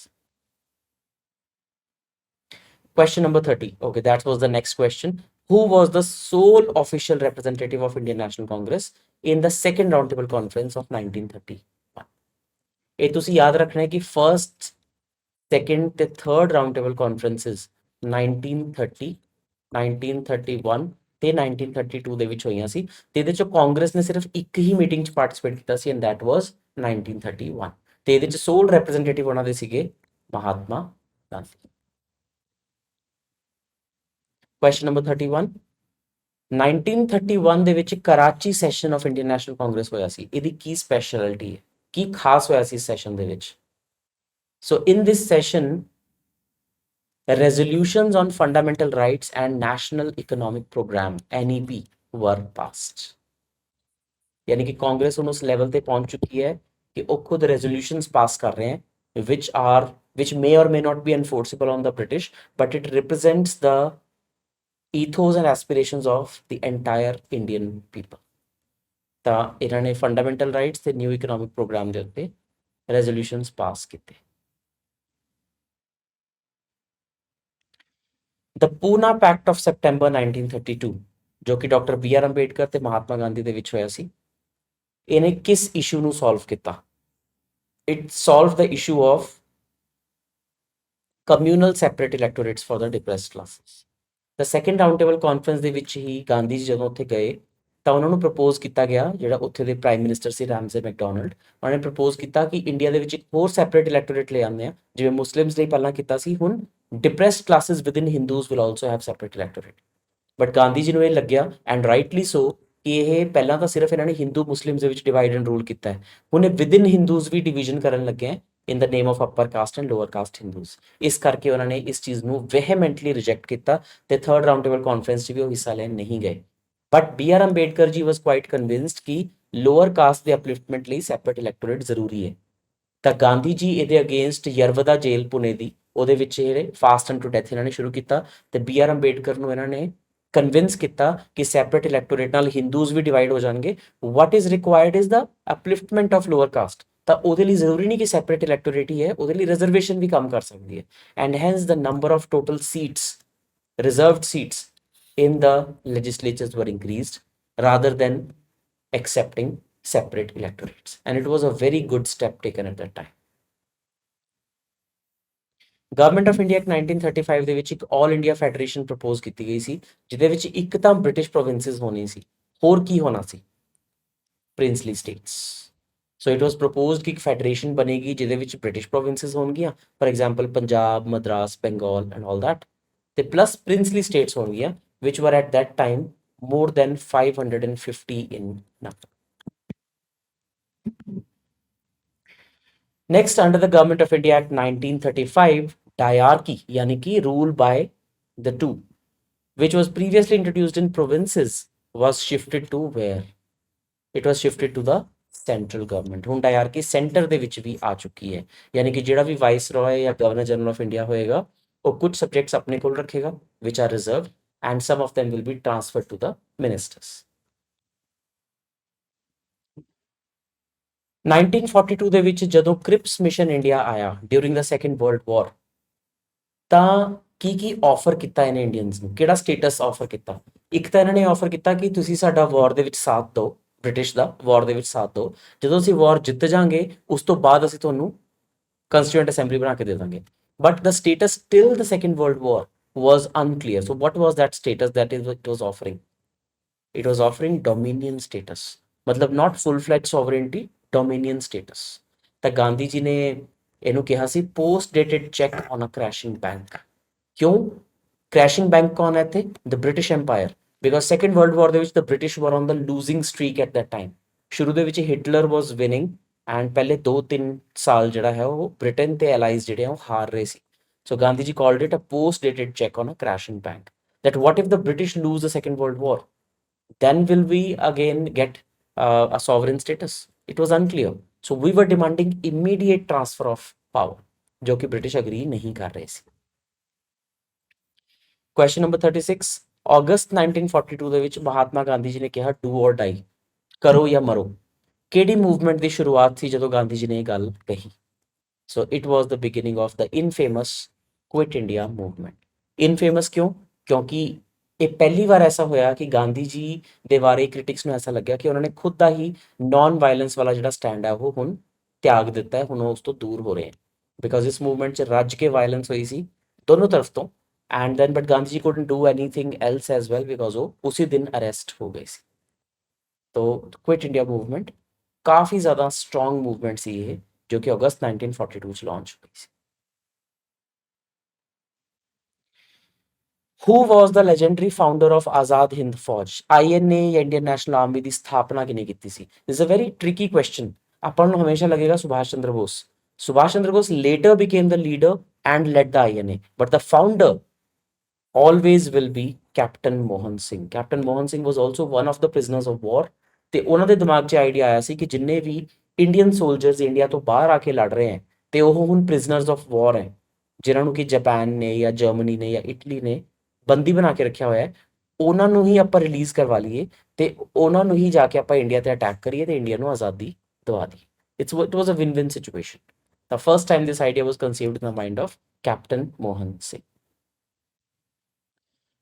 Question number 30. Okay, that was the next question. Who was the sole official representative of Indian National Congress in the second round table conference of 1931? ਇਹ ਤੁਸੀਂ ਯਾਦ ਰੱਖਣਾ ਹੈ ਕਿ first second ਤੇ third round table conferences 1930 1931 ਤੇ 1932 ਦੇ ਵਿੱਚ ਹੋਈਆਂ ਸੀ ਤੇ ਇਹਦੇ ਚ ਕਾਂਗਰਸ ਨੇ ਸਿਰਫ ਇੱਕ ਹੀ ਮੀਟਿੰਗ ਚ ਪਾਰਟਿਸਿਪੇਟ ਕੀਤਾ ਸੀ ਐਂਡ that was 1931 ਤੇ ਇਹਦੇ ਚ ਸੋਲ ਰਿਪਰੈਜ਼ੈਂਟੇਟਿਵ ਉਹਨਾਂ ਦੇ ਸੀਗੇ ਮਹਾਤਮਾ ਗਾਂਧੀ। ਕੁਐਸਚਨ ਨੰਬਰ 31 1931 ਦੇ ਵਿੱਚ Karachi session of Indian national Congress ਹੋਇਆ ਸੀ ਇਹਦੀ ਕੀ ਸਪੈਸ਼ਲਿਟੀ ਹੈ ਕੀ ਖਾਸ ਹੋਇਆ ਸੀ ਇਸ ਸੈਸ਼ਨ ਦੇ ਵਿੱਚ ਸੋ ਇਨ ਦਿਸ session resolutions on fundamental rights and national economic program NEP were passed यानी कि कांग्रेस उन उस लेवल पे पहुंच चुकी है कि वो खुद रेजोल्यूशंस पास कर रहे हैं which may or may not be enforceable on the British but it represents the ethos and aspirations of the entire Indian people ਤਾਂ ਇਹਨਾਂ ਨੇ ਫੰਡਾਮੈਂਟਲ ਰਾਈਟਸ ਤੇ ਨਿਊ ਇਕਨੋਮਿਕ ਪ੍ਰੋਗਰਾਮ ਦੇ ਉੱਤੇ ਰੈਜ਼ੋਲੂਸ਼ਨਸ ਪਾਸ ਕੀਤੇ ਦ ਪੂਨਾ ਪੈਕਟ ਆਫ ਸੈਪਟੈਂਬਰ 1932 ਜੋ ਕਿ ਡਾਕਟਰ ਬੀ ਆਰ ਅੰਬੇਡਕਰ ਤੇ ਮਹਾਤਮਾ ਗਾਂਧੀ ਦੇ ਵਿੱਚ ਹੋਇਆ ਸੀ ਇਹਨੇ ਕਿਸ ਇਸ਼ੂ ਨੂੰ ਸੋਲਵ ਕੀਤਾ it solve the issue of communal separate electorates for the depressed classes the second round table conference ਦੇ ਵਿੱਚ ਹੀ ਗਾਂਧੀ ਜੀ ਜਦੋਂ ਉੱਥੇ ਗਏ ਤਾਂ ਉਹਨਾਂ ਨੂੰ ਪ੍ਰਪੋਜ਼ ਕੀਤਾ ਗਿਆ ਜਿਹੜਾ ਉੱਥੇ ਦੇ ਪ੍ਰਾਈਮ ਮਿਨਿਸਟਰ ਸੀ ਰਾਮਸੇ ਮੈਕਡੋਨਲਡ ਉਹਨਾਂ ਨੇ ਪ੍ਰਪੋਜ਼ ਕੀਤਾ ਕਿ ਇੰਡੀਆ ਦੇ ਵਿੱਚ ਇੱਕ ਹੋਰ ਸੈਪਰੇਟ ਇਲੈਕਟੋਰੇਟ ਲੈ ਆਉਂਦੇ ਆ ਜਿਵੇਂ ਮੁਸਲਿਮਸ ਲਈ ਪਹਿਲਾਂ ਕੀਤਾ ਸੀ ਹੁਣ depressed classes within Hindus will also have separate electorate but Gandhi ji ਨੂੰ ਇਹ ਲੱਗਿਆ ਐਂਡ ਰਾਈਟਲੀ ਸੋ ਕਿ ਇਹ ਪਹਿਲਾਂ ਤਾਂ ਸਿਰਫ ਇਹਨਾਂ ਨੇ ਹਿੰਦੂ ਮੁਸਲਿਮ ਦੇ ਵਿੱਚ ਡਿਵਾਈਡ ਐਂਡ ਰੂਲ ਕੀਤਾ ਹੈ ਹੁਣ ਇਹ ਵਿਦਿਨ ਹਿੰਦੂਜ਼ ਵੀ ਡਿਵੀਜ਼ਨ ਕਰਨ ਲੱਗੇ ਹੈ in the name of upper caste and lower caste Hindus ਇਸ ਕਰਕੇ ਉਹਨਾਂ ਨੇ ਇਸ ਚੀਜ਼ ਨੂੰ ਵਹਿਮੈਂਟਲੀ ਰਿਜੈਕਟ ਕੀਤਾ ਤੇ ਥਰਡ ਰਾਊਂਡ ਟੇਬਲ ਕਾਨਫਰੰਸ 'ਚ ਵੀ ਉਹ ਹਿੱਸਾ ਲੈਣ ਨਹੀਂ ਗਏ but B R Ambedkar ji was quite ਕਨਵਿੰਸਡ ਕਿ ਲੋਅਰ ਕਾਸਟ ਦੇ ਅਪਲਿਫਟਮੈਂਟ ਲਈ ਸੈਪਰੇਟ ਇਲੈਕਟੋਰੇਟ ਜ਼ਰੂਰੀ ਹੈ ਤਾਂ ਗਾਂਧੀ ਜੀ ਇਹਦੇ ਅਗੇਂਸਟ ਯਰਵਦਾ ਜੇਲ੍ਹ ਪੁਣੇ ਦੀ ਉਹਦੇ ਵਿੱਚ ਇਹ ਫਾਸਟ ਐਂਡ ਟੂ ਡੈਥ ਇਹਨਾਂ ਨੇ ਸ਼ੁਰੂ ਕੀਤਾ ਤੇ ਬੀ ਆਰ ਅੰਬੇਡਕਰ ਨੂੰ ਇਹਨਾਂ ਨੇ ਕਨਵਿੰਸ ਕੀਤਾ ਕਿ ਸੈਪਰੇਟ ਇਲੈਕਟੋਰੇਟ ਨਾਲ ਹਿੰਦੂਜ਼ ਵੀ ਡਿਵਾਈਡ ਹੋ ਜਾਣਗੇ what is required is the upliftment of lower caste ਤਾਂ ਉਹਦੇ ਲਈ ਜ਼ਰੂਰੀ ਨਹੀਂ ਕਿ ਸੈਪਰੇਟ ਇਲੈਕਟੋਰੇਟ ਹੀ ਹੈ ਉਹਦੇ ਲਈ ਰਿਜ਼ਰਵੇਸ਼ਨ ਵੀ ਕੰਮ ਕਰ ਸਕਦੀ ਹੈ and hence the number of total seats reserved seats in the legislatures were increased rather than accepting separate electorates and it was a very good step taken at that time government of India 1935 ਦੇ ਵਿੱਚ ਇੱਕ all India federation propose ਕੀਤੀ ਗਈ ਸੀ ਜਿਹਦੇ ਵਿੱਚ ਇੱਕ ਤਾਂ British provinces ਹੋਣੀ ਸੀ ਹੋਰ ਕੀ ਹੋਣਾ ਸੀ princely states so it was proposed ਕਿ ਇੱਕ ਫੈਡਰੇਸ਼ਨ ਬਣੇਗੀ ਜਿਹਦੇ ਵਿੱਚ ਬ੍ਰਿਟਿਸ਼ ਪ੍ਰੋਵਿੰਸਸ ਹੋਣਗੀਆਂ for example Punjab Madras Bengal and all that ਤੇ ਪਲੱਸ ਪ੍ਰਿੰਸਲੀ ਸਟੇਟਸ ਹੋਣਗੀਆਂ which were at that time more than 550 in number. Next, under the Government of India Act 1935, diarchy, yani ki rule by the two, which was previously introduced in provinces, was shifted to where? It was shifted to the central government. ਹੁਣ diarchy center ਦੇ ਵਿੱਚ ਵੀ ਆ ਚੁੱਕੀ ਹੈ ਯਾਨੀ ਕਿ ਜਿਹੜਾ ਵੀ ਵਾਈਸਰॉय ਜਾਂ ਗਵਰਨਰ ਜਨਰਲ ਆਫ ਇੰਡੀਆ ਹੋਏਗਾ ਉਹ ਕੁਝ ਸਬਜੈਕਟਸ ਆਪਣੇ ਕੋਲ ਰੱਖੇਗਾ which are reserved and some of them will be transferred to the ministers. 1942 ਦੇ ਵਿੱਚ ਜਦੋਂ ਕ੍ਰਿਪਸ ਮਿਸ਼ਨ ਇੰਡੀਆ ਆਇਆ ਡਿਊਰਿੰਗ ਦਾ ਸੈਕੰਡ ਵਰਲਡ ਵਾਰ, ਤਾਂ ਕੀ ਆਫਰ ਕੀਤਾ ਇਹਨੇ ਇੰਡੀਅਨਸ ਨੂੰ, ਕਿਹੜਾ ਸਟੇਟਸ ਆਫਰ ਕੀਤਾ? ਇੱਕ ਤਾਂ ਇਹਨਾਂ ਨੇ ਆਫਰ ਕੀਤਾ ਕਿ ਤੁਸੀਂ ਸਾਡਾ ਵਾਰ ਦੇ ਵਿੱਚ ਸਾਥ ਦਿਓ, ਬ੍ਰਿਟਿਸ਼ ਦਾ ਵਾਰ ਦੇ ਵਿੱਚ ਸਾਥ ਦਿਓ, ਜਦੋਂ ਅਸੀਂ ਵਾਰ ਜਿੱਤ ਜਾਾਂਗੇ ਉਸ ਤੋਂ ਬਾਅਦ ਅਸੀਂ ਤੁਹਾਨੂੰ ਕੰਸਟੀਟਿਊਐਂਟ ਅਸੈਂਬਲੀ ਬਣਾ ਕੇ ਦੇ ਦਾਂਗੇ। But the status till the second world war was unclear. So what was that status that it was offering? It was offering dominion status, मतलब not full-fledged sovereignty, dominion status। ਤਾਂ ਗਾਂਧੀ ਜੀ ਨੇ ਇਹਨੂੰ ਕਿਹਾ ਸੀ post dated check on a crashing bank। ਕਿਉਂ crashing bank ਕੌਣ ਹੈ ਇੱਥੇ? The British Empire, because second world war ਦੇ ਵਿੱਚ the British were on the losing streak at that time। ਸ਼ੁਰੂ ਦੇ ਵਿੱਚ ਹਿਟਲਰ was winning and ਪਹਿਲੇ 2-3 ਸਾਲ ਜਿਹੜਾ ਹੈ ਉਹ ਬ੍ਰਿਟਨ ਤੇ ਐਲਾਈਜ਼ ਜਿਹੜੇ ਆ ਉਹ ਹਾਰ ਰਹੇ ਸੀ। So Gandhi ji called it a post-dated check on a crashing bank. That what if the British lose the Second World War? Then will we again get a sovereign status? It was unclear. So we were demanding immediate transfer of power, जो कि British agree नहीं कर रहे सी। Question number 36, August 1942 ਦੇ ਵਿੱਚ ਮਹਾਤਮਾ ਗਾਂਧੀ ਜੀ ਨੇ ਕਿਹਾ do or die, ਕਰੋ ਜਾਂ ਮਰੋ। ਕਿਹੜੀ ਮੂਵਮੈਂਟ ਦੀ ਸ਼ੁਰੂਆਤ ਸੀ ਜਦੋਂ ਗਾਂਧੀ ਜੀ ਨੇ ਇਹ ਗੱਲ ਕਹੀ? So it was the beginning of the infamous Quit India movement। Infamous ਕਿਉਂ? ਕਿਉਂਕਿ ਇਹ ਪਹਿਲੀ ਵਾਰ ਐਸਾ ਹੋਇਆ ਕਿ ਗਾਂਧੀ ਜੀ ਦੇ ਬਾਰੇ ਕ੍ਰਿਟਿਕਸ ਨੂੰ ਐਸਾ ਲੱਗਿਆ ਕਿ ਉਹਨਾਂ ਨੇ ਖੁਦ ਦਾ ਹੀ ਨਾਨ ਵਾਇਲੈਂਸ ਵਾਲਾ ਜਿਹੜਾ ਸਟੈਂਡ ਹੈ ਉਹ ਹੁਣ ਤਿਆਗ ਦਿੱਤਾ ਹੈ, ਹੁਣ ਉਹ ਉਸ ਤੋਂ ਦੂਰ ਹੋ ਰਹੇ ਹਨ। ਬਿਕਾਜ਼ ਇਸ ਮੂਵਮੈਂਟ 'ਚ ਰੱਜ ਕੇ ਵਾਇਲੈਂਸ ਹੋਈ ਸੀ ਦੋਨੋਂ ਤਰਫ ਤੋਂ, and then but Gandhi ji couldn't do anything else as well because ਉਹ ਉਸੇ ਦਿਨ ਅਰੈਸਟ ਹੋ ਗਏ ਸੀ। तो क्विट इंडिया मूवमेंट काफ़ी ज़्यादा स्ट्रॉन्ग मूवमेंट सी ये, जो कि अगस्त 1942 ਚ ਲਾਂਚ ਹੋਈ ਸੀ। Who was the legendary founder of Azad Hind Fauj? INA ਜਾਂ ਇੰਡੀਅਨ ਨੈਸ਼ਨਲ ਆਰਮੀ ਦੀ ਸਥਾਪਨਾ ਕਿਨੇ ਕੀਤੀ ਸੀ? This is a very tricky question। ਆਪਾਂ ਨੂੰ ਹਮੇਸ਼ਾ ਲੱਗੇਗਾ Subhash Chandra Bose. Subhash Chandra Bose later became the leader and led the INA, but the founder always will be Captain Mohan Singh। Captain Mohan Singh was also one of the prisoners of war। ਤੇ ਉਹਨਾਂ ਦੇ ਦਿਮਾਗ 'ਚ idea ਆਇਆ ਸੀ ਕਿ ਜਿੰਨੇ ਵੀ Indian soldiers India ਤੋਂ ਬਾਹਰ ਆ ਕੇ ਲੜ ਰਹੇ ਹੈ ਤੇ ਉਹ ਹੁਣ ਪ੍ਰਿਜ਼ਨਰਸ ਆਫ ਵਾਰ ਹੈ, ਜਿਨ੍ਹਾਂ ਨੂੰ ਕਿ ਜਾਪਾਨ ਨੇ ਜਾਂ ਜਰਮਨੀ ਨੇ ਜਾਂ ਇਟਲੀ ਨੇ ਬੰਦੀ ਬਣਾ ਕੇ ਰੱਖਿਆ ਹੋਇਆ ਹੈ, ਉਹਨਾਂ ਨੂੰ ਹੀ ਆਪਾਂ ਰਿਲੀਜ਼ ਕਰਵਾ ਲਈਏ ਤੇ ਉਹਨਾਂ ਨੂੰ ਹੀ ਜਾ ਕੇ ਆਪਾਂ ਇੰਡੀਆ ਤੇ ਅਟੈਕ ਕਰੀਏ ਤੇ ਇੰਡੀਆ ਨੂੰ ਆਜ਼ਾਦੀ ਦਵਾ ਦਈਏ। It was a win win situation. The first time this idea was conceived in the mind of Captain Mohan Singh।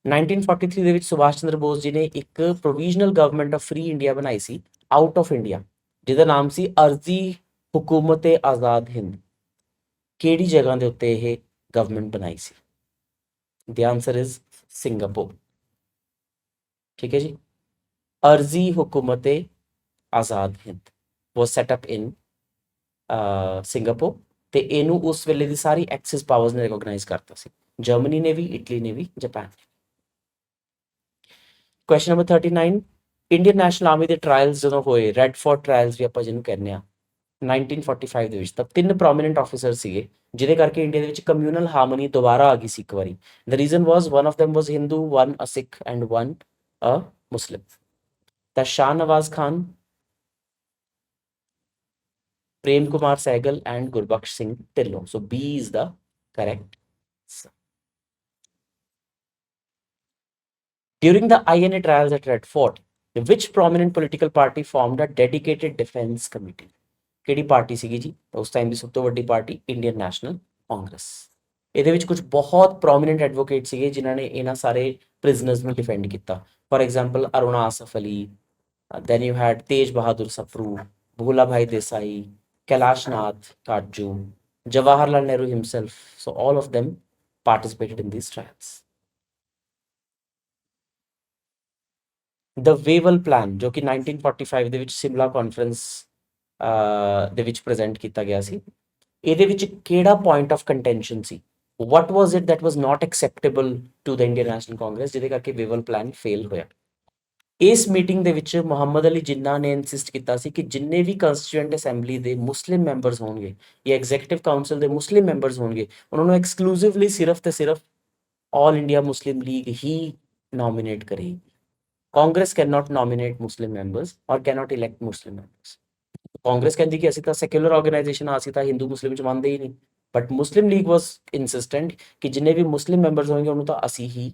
1943 ਦੇ ਵਿੱਚ ਸੁਭਾਸ਼ ਚੰਦਰ ਬੋਸ ਜੀ ਨੇ ਇੱਕ provisional government of free India ਬਣਾਈ ਸੀ ਆਊਟ ਆਫ ਇੰਡੀਆ, ਜਿਹਦਾ ਨਾਮ ਸੀ ਅਰਜ਼ੀ ਹੁਕੂਮਤ ਆਜ਼ਾਦ ਹਿੰਦ। ਕਿਹੜੀ ਜਗ੍ਹਾ ਦੇ ਉੱਤੇ ਇਹ ਗਵਰਨਮੈਂਟ ਬਣਾਈ ਸੀ? The answer is Singapore. ਠੀਕ ਹੈ ਜੀ, Arzi Hukumat Azad Hind was set up in Singapore ਤੇ ਇਹਨੂੰ ਉਸ ਵੇਲੇ ਦੀ ਸਾਰੀ ਐਕਸਿਸ ਪਾਵਰਸ ਨੇ ਰਿਕੋਗਨਾਈਜ਼ ਕਰਤਾ ਸੀ, ਜਰਮਨੀ ਨੇ ਵੀ, ਇਟਲੀ ਨੇ ਵੀ, ਜਾਪਾਨ ਨੇ। Question number 39, Indian National Army ਦੇ ਟ੍ਰਾਇਲਸ ਜਦੋਂ ਹੋਏ, ਰੈੱਡ ਫੋਰਟ ਟ੍ਰਾਇਲਸ ਵੀ ਆਪਾਂ ਜਿਹਨੂੰ ਕਹਿੰਦੇ ਆ 1945 ਦੇ ਵਿੱਚ, ਤਾਂ 3 ਪ੍ਰੋਮੀਨੈਂਟ ਆਫੀਸਰ ਸੀਗੇ ਜਿਹਦੇ ਕਰਕੇ ਇੰਡੀਆ ਦੇ ਵਿੱਚ ਕਮਿਊਨਲ ਹਾਰਮਨੀ ਦੁਬਾਰਾ ਆ ਗਈ ਸੀ ਇੱਕ ਵਾਰੀ। The reason was one of them was Hindu, one a Sikh and one a Muslim। ਤਾਂ Shah Nawaz Khan, Prem Kumar Sehgal and Gurbaksh Singh Dhillon। So B is the correct answer। During the INA trials at Red Fort, which prominent political party formed a dedicated defense committee? ਕਿਹੜੀ party ਸੀਗੀ ਜੀ ਉਸ time ਦੀ ਸਭ ਤੋਂ ਵੱਡੀ party? Indian national Congress. ਇਹਦੇ ਵਿੱਚ ਕੁਝ ਬਹੁਤ ਪ੍ਰੋਮੀਨੈਂਟ ਐਡਵੋਕੇਟ ਸੀਗੇ ਜਿਨ੍ਹਾਂ ਨੇ ਇਹਨਾਂ ਸਾਰੇ ਪ੍ਰਿਜ਼ਨਰਸ ਨੂੰ ਡਿਫੈਂਡ ਕੀਤਾ। For example Aruna Asaf Ali, then you had ਤੇਜ Bahadur ਸਪਰੂ, ਭੂਲਾ Bhai Desai, Kailash Nath Kajju, Jawaharlal Nehru himself। So all of them participated in these trials। The Wavell Plan, ਜੋ ਕਿ 1945 ਦੇ ਵਿੱਚ ਸਿਮਲਾ ਕਾਨਫਰੰਸ ਦੇ ਵਿੱਚ ਪ੍ਰੈਜ਼ੈਂਟ ਕੀਤਾ ਗਿਆ ਸੀ, ਇਹਦੇ ਵਿੱਚ ਕਿਹੜਾ ਪੁਆਇੰਟ ਆਫ ਕੰਟੈਂਸ਼ਨ ਸੀ? What was it that was not acceptable to the Indian National Congress ਜਿਹਦੇ ਕਰਕੇ Wavell Plan ਫੇਲ ਹੋਇਆ? ਇਸ ਮੀਟਿੰਗ ਦੇ ਵਿੱਚ ਮੁਹੰਮਦ ਅਲੀ ਜਿੰਨਾ ਨੇ ਇਨਸਿਸਟ ਕੀਤਾ ਸੀ ਕਿ ਜਿੰਨੇ ਵੀ ਕੰਸਟੀਟਿਊਐਂਟ ਅਸੈਂਬਲੀ ਦੇ ਮੁਸਲਿਮ ਮੈਂਬਰਸ ਹੋਣਗੇ ਜਾਂ ਐਗਜ਼ੀਕਟਿਵ ਕਾਉਂਸਲ ਦੇ ਮੁਸਲਿਮ ਮੈਂਬਰਸ ਹੋਣਗੇ, ਉਹਨਾਂ ਨੂੰ ਐਕਸਕਲੂਸਿਵਲੀ ਸਿਰਫ ਤੇ ਸਿਰਫ ਆਲ ਇੰਡੀਆ ਮੁਸਲਿਮ ਲੀਗ ਹੀ ਨੋਮੀਨੇਟ ਕਰੇਗੀ। Congress can not nominate Muslim members or can not elect Muslim members. Congress ਕਹਿੰਦੀ ਕਿ ਅਸੀਂ ਤਾਂ ਸੈਕੂਲਰ ਆਰਗੇਨਾਈਜੇਸ਼ਨ ਆ, ਅਸੀਂ ਤਾਂ ਹਿੰਦੂ ਮੁਸਲਿਮ ਚ ਮੰਨਦੇ ਹੀ ਨਹੀਂ, ਬਟ ਮੁਸਲਿਮ ਲੀਗ ਵਾਸ ਇਨਸਿਸਟੈਂਟ ਕਿ ਜਿੰਨੇ ਵੀ ਮੁਸਲਿਮ ਮੈਂਬਰਸ ਹੋਣਗੇ ਉਹਨੂੰ ਤਾਂ ਅਸੀਂ ਹੀ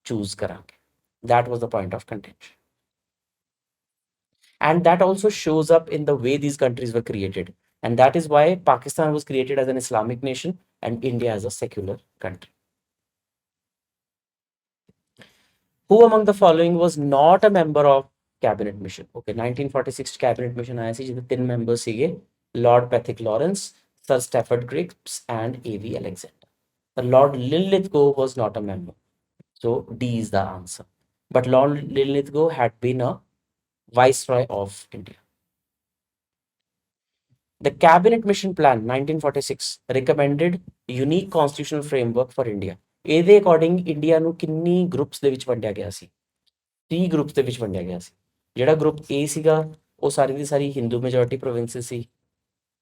ਚੂਜ਼ ਕਰਾਂਗੇ। That was the point of contention. And that also shows up in the way these countries were created. And that is why Pakistan was created as an Islamic nation and India as a secular country. Who among the following was not a member of cabinet mission? Okay, 1946 cabinet mission आया सी जिसमें 3 members सीगे, Lord Pethick Lawrence, Sir Stafford Cripps and A.V. Alexander. The Lord Linlithgow was not a member. So D is the answer. But Lord Linlithgow had been a viceroy of India. The Cabinet Mission Plan 1946 recommended unique constitutional framework for India. ਇਹਦੇ according India ਨੂੰ ਕਿੰਨੀ groups ਦੇ ਵਿੱਚ ਵੰਡਿਆ ਗਿਆ ਸੀ? 3 groups ਦੇ ਵਿੱਚ ਵੰਡਿਆ ਗਿਆ ਸੀ। ਜਿਹੜਾ ਗਰੁੱਪ A ਸੀਗਾ ਉਹ ਸਾਰੀ ਦੀ ਸਾਰੀ ਹਿੰਦੂ ਮੈਜੋਰਟੀ ਪ੍ਰੋਵਿੰਸਸ ਸੀ।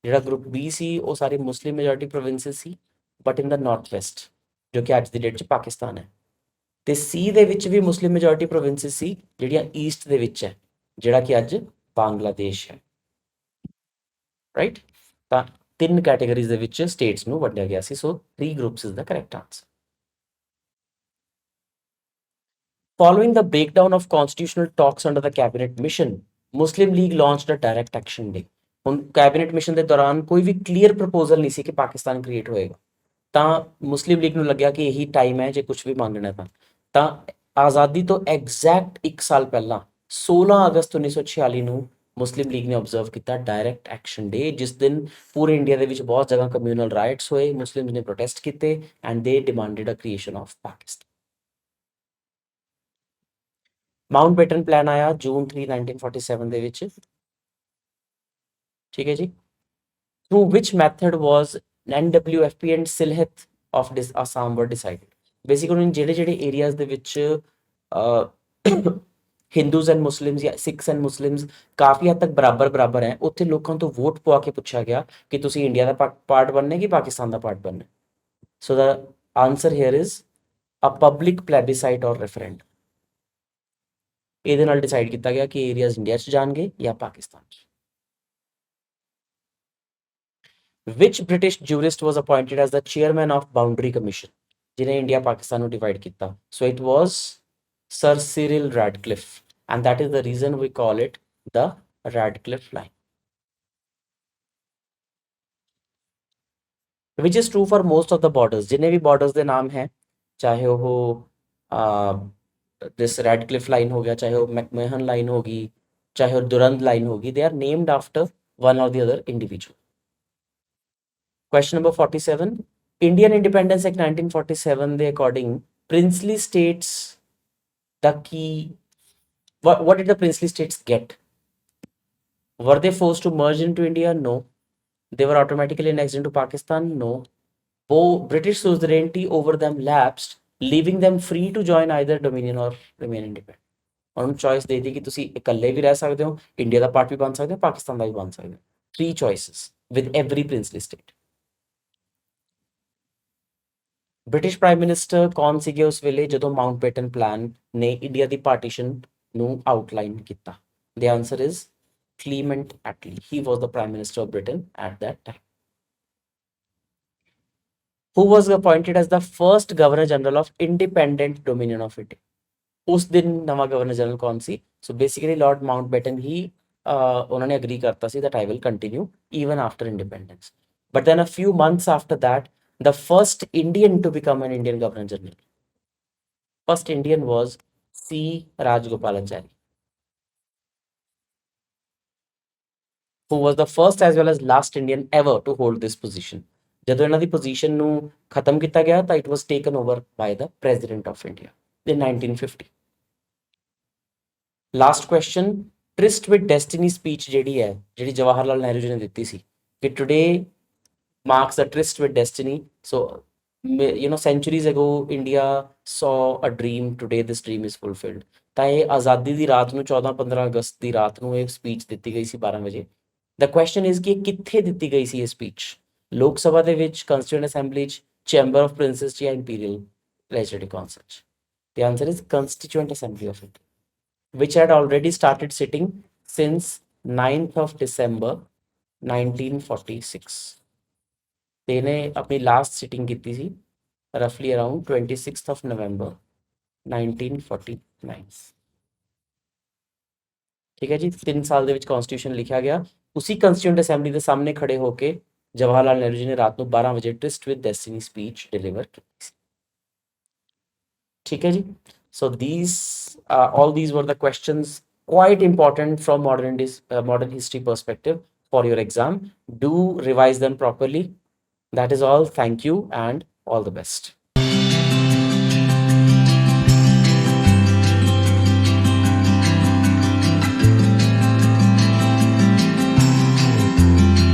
ਜਿਹੜਾ ਗਰੁੱਪ B ਸੀ ਉਹ ਸਾਰੇ ਮੁਸਲਿਮ ਮੈਜੋਰਟੀ ਪ੍ਰੋਵਿੰਸਸ ਸੀ but in the north west, ਜੋ ਕਿ ਅੱਜ ਦੀ ਡੇਟ 'ਚ ਪਾਕਿਸਤਾਨ ਹੈ। ਤੇ C ਦੇ ਵਿੱਚ ਵੀ ਮੁਸਲਿਮ ਮੈਜੋਰਟੀ ਪ੍ਰੋਵਿੰਸਸ ਸੀ ਜਿਹੜੀਆਂ ਈਸਟ ਦੇ ਵਿੱਚ ਹੈ, ਜਿਹੜਾ ਕਿ ਅੱਜ ਬੰਗਲਾਦੇਸ਼ ਹੈ। ਰਾਈਟ, ਤਾਂ 3 ਕੈਟੇਗਰੀਜ਼ ਦੇ ਵਿੱਚ ਸਟੇਟਸ ਨੂੰ ਵੰਡਿਆ ਗਿਆ ਸੀ। ਸੋ 3 groups is the correct answer. Following the breakdown of constitutional talks under the cabinet mission, Muslim League launched a direct action day. ਹੁਣ ਕੈਬਨਿਟ ਮਿਸ਼ਨ ਦੇ ਦੌਰਾਨ ਕੋਈ ਵੀ ਕਲੀਅਰ ਪ੍ਰਪੋਜ਼ਲ ਨਹੀਂ ਸੀ ਕਿ ਪਾਕਿਸਤਾਨ ਕ੍ਰੀਏਟ ਹੋਏਗਾ, ਤਾਂ ਮੁਸਲਿਮ ਲੀਗ ਨੂੰ ਲੱਗਿਆ ਕਿ ਇਹੀ ਟਾਈਮ ਹੈ ਜੇ ਕੁਝ ਵੀ ਮੰਗਣਾ ਤਾਂ ਆਜ਼ਾਦੀ ਤੋਂ ਐਗਜ਼ੈਕਟ 1 ਸਾਲ ਪਹਿਲਾਂ 16 ਅਗਸਤ 1946 ਨੂੰ ਮੁਸਲਿਮ ਲੀਗ ਨੇ ਆਬਜ਼ਰਵ ਕੀਤਾ ਡਾਇਰੈਕਟ ਐਕਸ਼ਨ ਡੇ, ਜਿਸ ਦਿਨ ਪੂਰੇ ਇੰਡੀਆ ਦੇ ਵਿੱਚ ਬਹੁਤ ਜਗ੍ਹਾ ਕਮਿਊਨਲ ਰਾਈਟਸ ਹੋਏ, ਮੁਸਲਿਮ ਨੇ ਪ੍ਰੋਟੈਸਟ ਕੀਤੇ and they demanded a creation of Pakistan. Mountbatten plan ਆਇਆ ਜੂਨ 3 1947 ਦੇ ਵਿੱਚ, ਠੀਕ ਹੈ ਜੀ। Through which method was NWFP and Sylhet of Assam were decided. Basically ਜਿਹੜੇ ਏਰੀਆਜ਼ ਦੇ ਵਿੱਚ ਹਿੰਦੂਜ਼ ਐਂਡ ਮੁਸਲਿਮਸ ਜਾਂ ਸਿੱਖਸ ਐਂਡ ਮੁਸਲਿਮਸ ਕਾਫੀ ਹੱਦ ਤੱਕ ਬਰਾਬਰ ਹੈ, ਉੱਥੇ ਲੋਕਾਂ ਤੋਂ ਵੋਟ ਪਵਾ ਕੇ ਪੁੱਛਿਆ ਗਿਆ ਕਿ ਤੁਸੀਂ ਇੰਡੀਆ ਦਾ ਪਾਰਟ ਬਣਨਾ ਕਿ ਪਾਕਿਸਤਾਨ ਦਾ ਪਾਰਟ ਬਣਨਾ। So the answer here is a public plebiscite or referendum. ਇਹਦੇ ਨਾਲ ਡਿਸਾਈਡ ਕੀਤਾ ਗਿਆ ਕਿ ਏਰੀਆਜ਼ ਇੰਡੀਆ 'ਚ ਜਾਣਗੇ ਜਾਂ ਪਾਕਿਸਤਾਨ 'ਚ। Which British jurist was appointed as the chairman of Boundary Commission, ਜਿਹਨੇ ਇੰਡੀਆ ਪਾਕਿਸਤਾਨ ਨੂੰ ਡਿਵਾਈਡ ਕੀਤਾ? So it was Sir Cyril Radcliffe, and that is the reason we call it the Radcliffe line, which is true for most of the borders। जिन्हें भी borders ਦੇ ਨਾਮ ਹੈ, ਚਾਹੇ ਉਹ this Radcliffe line ਹੋ ਗਿਆ, ਚਾਹੇ ਉਹ McMahon line ਹੋਗੀ, ਚਾਹੇ ਉਹ Durand line ਹੋਗੀ, they are named after one or the other individual। Question number 47, Indian Independence Act 1947 ਦੇ according princely states the key, what did the princely states get? Were they forced to merge into India? No. They were automatically annexed into Pakistan? No. British suzerainty over them lapsed, leaving them free to join either dominion or remain independent। ਉਹਨੂੰ choice ਦੇ ਦਿੱਤੀ ਕਿ ਤੁਸੀਂ ਇਕੱਲੇ ਵੀ ਰਹਿ ਸਕਦੇ ਹੋ, India ਦਾ part ਵੀ ਬਣ ਸਕਦੇ ਹੋ, ਪਾਕਿਸਤਾਨ ਦਾ ਵੀ ਬਣ ਸਕਦੇ ਹੋ। 3 choices with every princely state। British prime minister ਕੌਣ ਸੀਗੇ ਉਸ ਵੇਲੇ ਜਦੋਂ ਮਾਊਂਟਬੈਟਨ ਪਲਾਨ ਨੇ ਇੰਡੀਆ ਦੀ ਪਾਰਟੀਸ਼ਨ ਨੂੰ ਆਊਟਲਾਈਨ ਕੀਤਾ? The answer is Clement Attlee. He was the Prime Minister of Britain at that time. Who was appointed as the first Governor General of Independent Dominion of India? ਉਸ ਦਿਨ ਨਵਾਂ governor general ਕੌਣ ਸੀ? So basically Lord Mountbatten ਹੀ ਉਹਨਾਂ ਨੇ agree ਕਰਤਾ ਸੀ that I will continue even after independence. But then a few months after that, the first Indian to become an Indian Governor General, first Indian was C. Rajagopalachari, who was the first as well as last Indian ever to hold this position। ਜਦੋਂ ਇਹਨਾਂ ਦੀ position ਨੂੰ ਖਤਮ ਕੀਤਾ ਗਿਆ ਤਾਂ it was taken over by the President of India in 1950। Last question, tryst with destiny speech ਜਿਹੜੀ ਜਵਾਹਰ ਲਾਲ ਨਹਿਰੂ ਜੀ ਨੇ ਦਿੱਤੀ ਸੀ ਕਿ today marks a tryst with destiny। So centuries ago India saw a dream, today this dream is fulfilled। ਤਾਂ ਇਹ ਆਜ਼ਾਦੀ ਦੀ ਰਾਤ ਨੂੰ 14-15 ਅਗਸਤ ਦੀ ਰਾਤ ਨੂੰ ਇਹ ਸਪੀਚ ਦਿੱਤੀ ਗਈ ਸੀ 12 ਵਜੇ। ਦਾ ਕੁਐਸਚਨ ਇਜ਼ ਕਿ ਕਿੱਥੇ ਦਿੱਤੀ ਗਈ ਸੀ ਇਹ ਸਪੀਚ? ਲੋਕ ਸਭਾ ਦੇ ਵਿੱਚ, ਕੰਸਟੀਟਿਊਐਂਟ ਅਸੈਂਬਲੀ 'ਚ, ਚੈਂਬਰ ਆਫ ਪ੍ਰਿੰਸਸ 'ਚ ਜਾਂ ਇੰਪੀਰੀਅਲ ਲੈਜਿਸਲੇਟਿਵ ਕਾਉਂਸਲ 'ਚ? The answer is Constituent Assembly of India, which had already started sitting since 9th of December 1946। ਤੇ ਇਹਨੇ ਆਪਣੀ ਲਾਸਟ ਸਿਟਿੰਗ ਕੀਤੀ ਸੀ ਰਫਲੀ ਅਰਾਊਂਡ 26th of November 1949। ਠੀਕ ਹੈ ਜੀ, 3 ਸਾਲ ਦੇ ਵਿੱਚ ਕਨਸਟੀਟਿਊਸ਼ਨ ਲਿਖਿਆ ਗਿਆ। ਉसी ਕੰਸਟੀਟਿਊਂਟ ਅਸੈਂਬਲੀ ਦੇ ਸਾਹਮਣੇ ਖੜੇ ਹੋ ਕੇ ਜਵਾਹਰ ਲਾਲ ਨਹਿਰੂ ਜੀ ਨੇ ਰਾਤ ਨੂੰ 12 ਵਜੇ tryst with destiny speech deliver ਕੀਤੀ ਸੀ। ठीक है जी। So these all these were the questions quite important from modern history perspective for your exam. Do revise them properly. That is all. Thank you and all the best.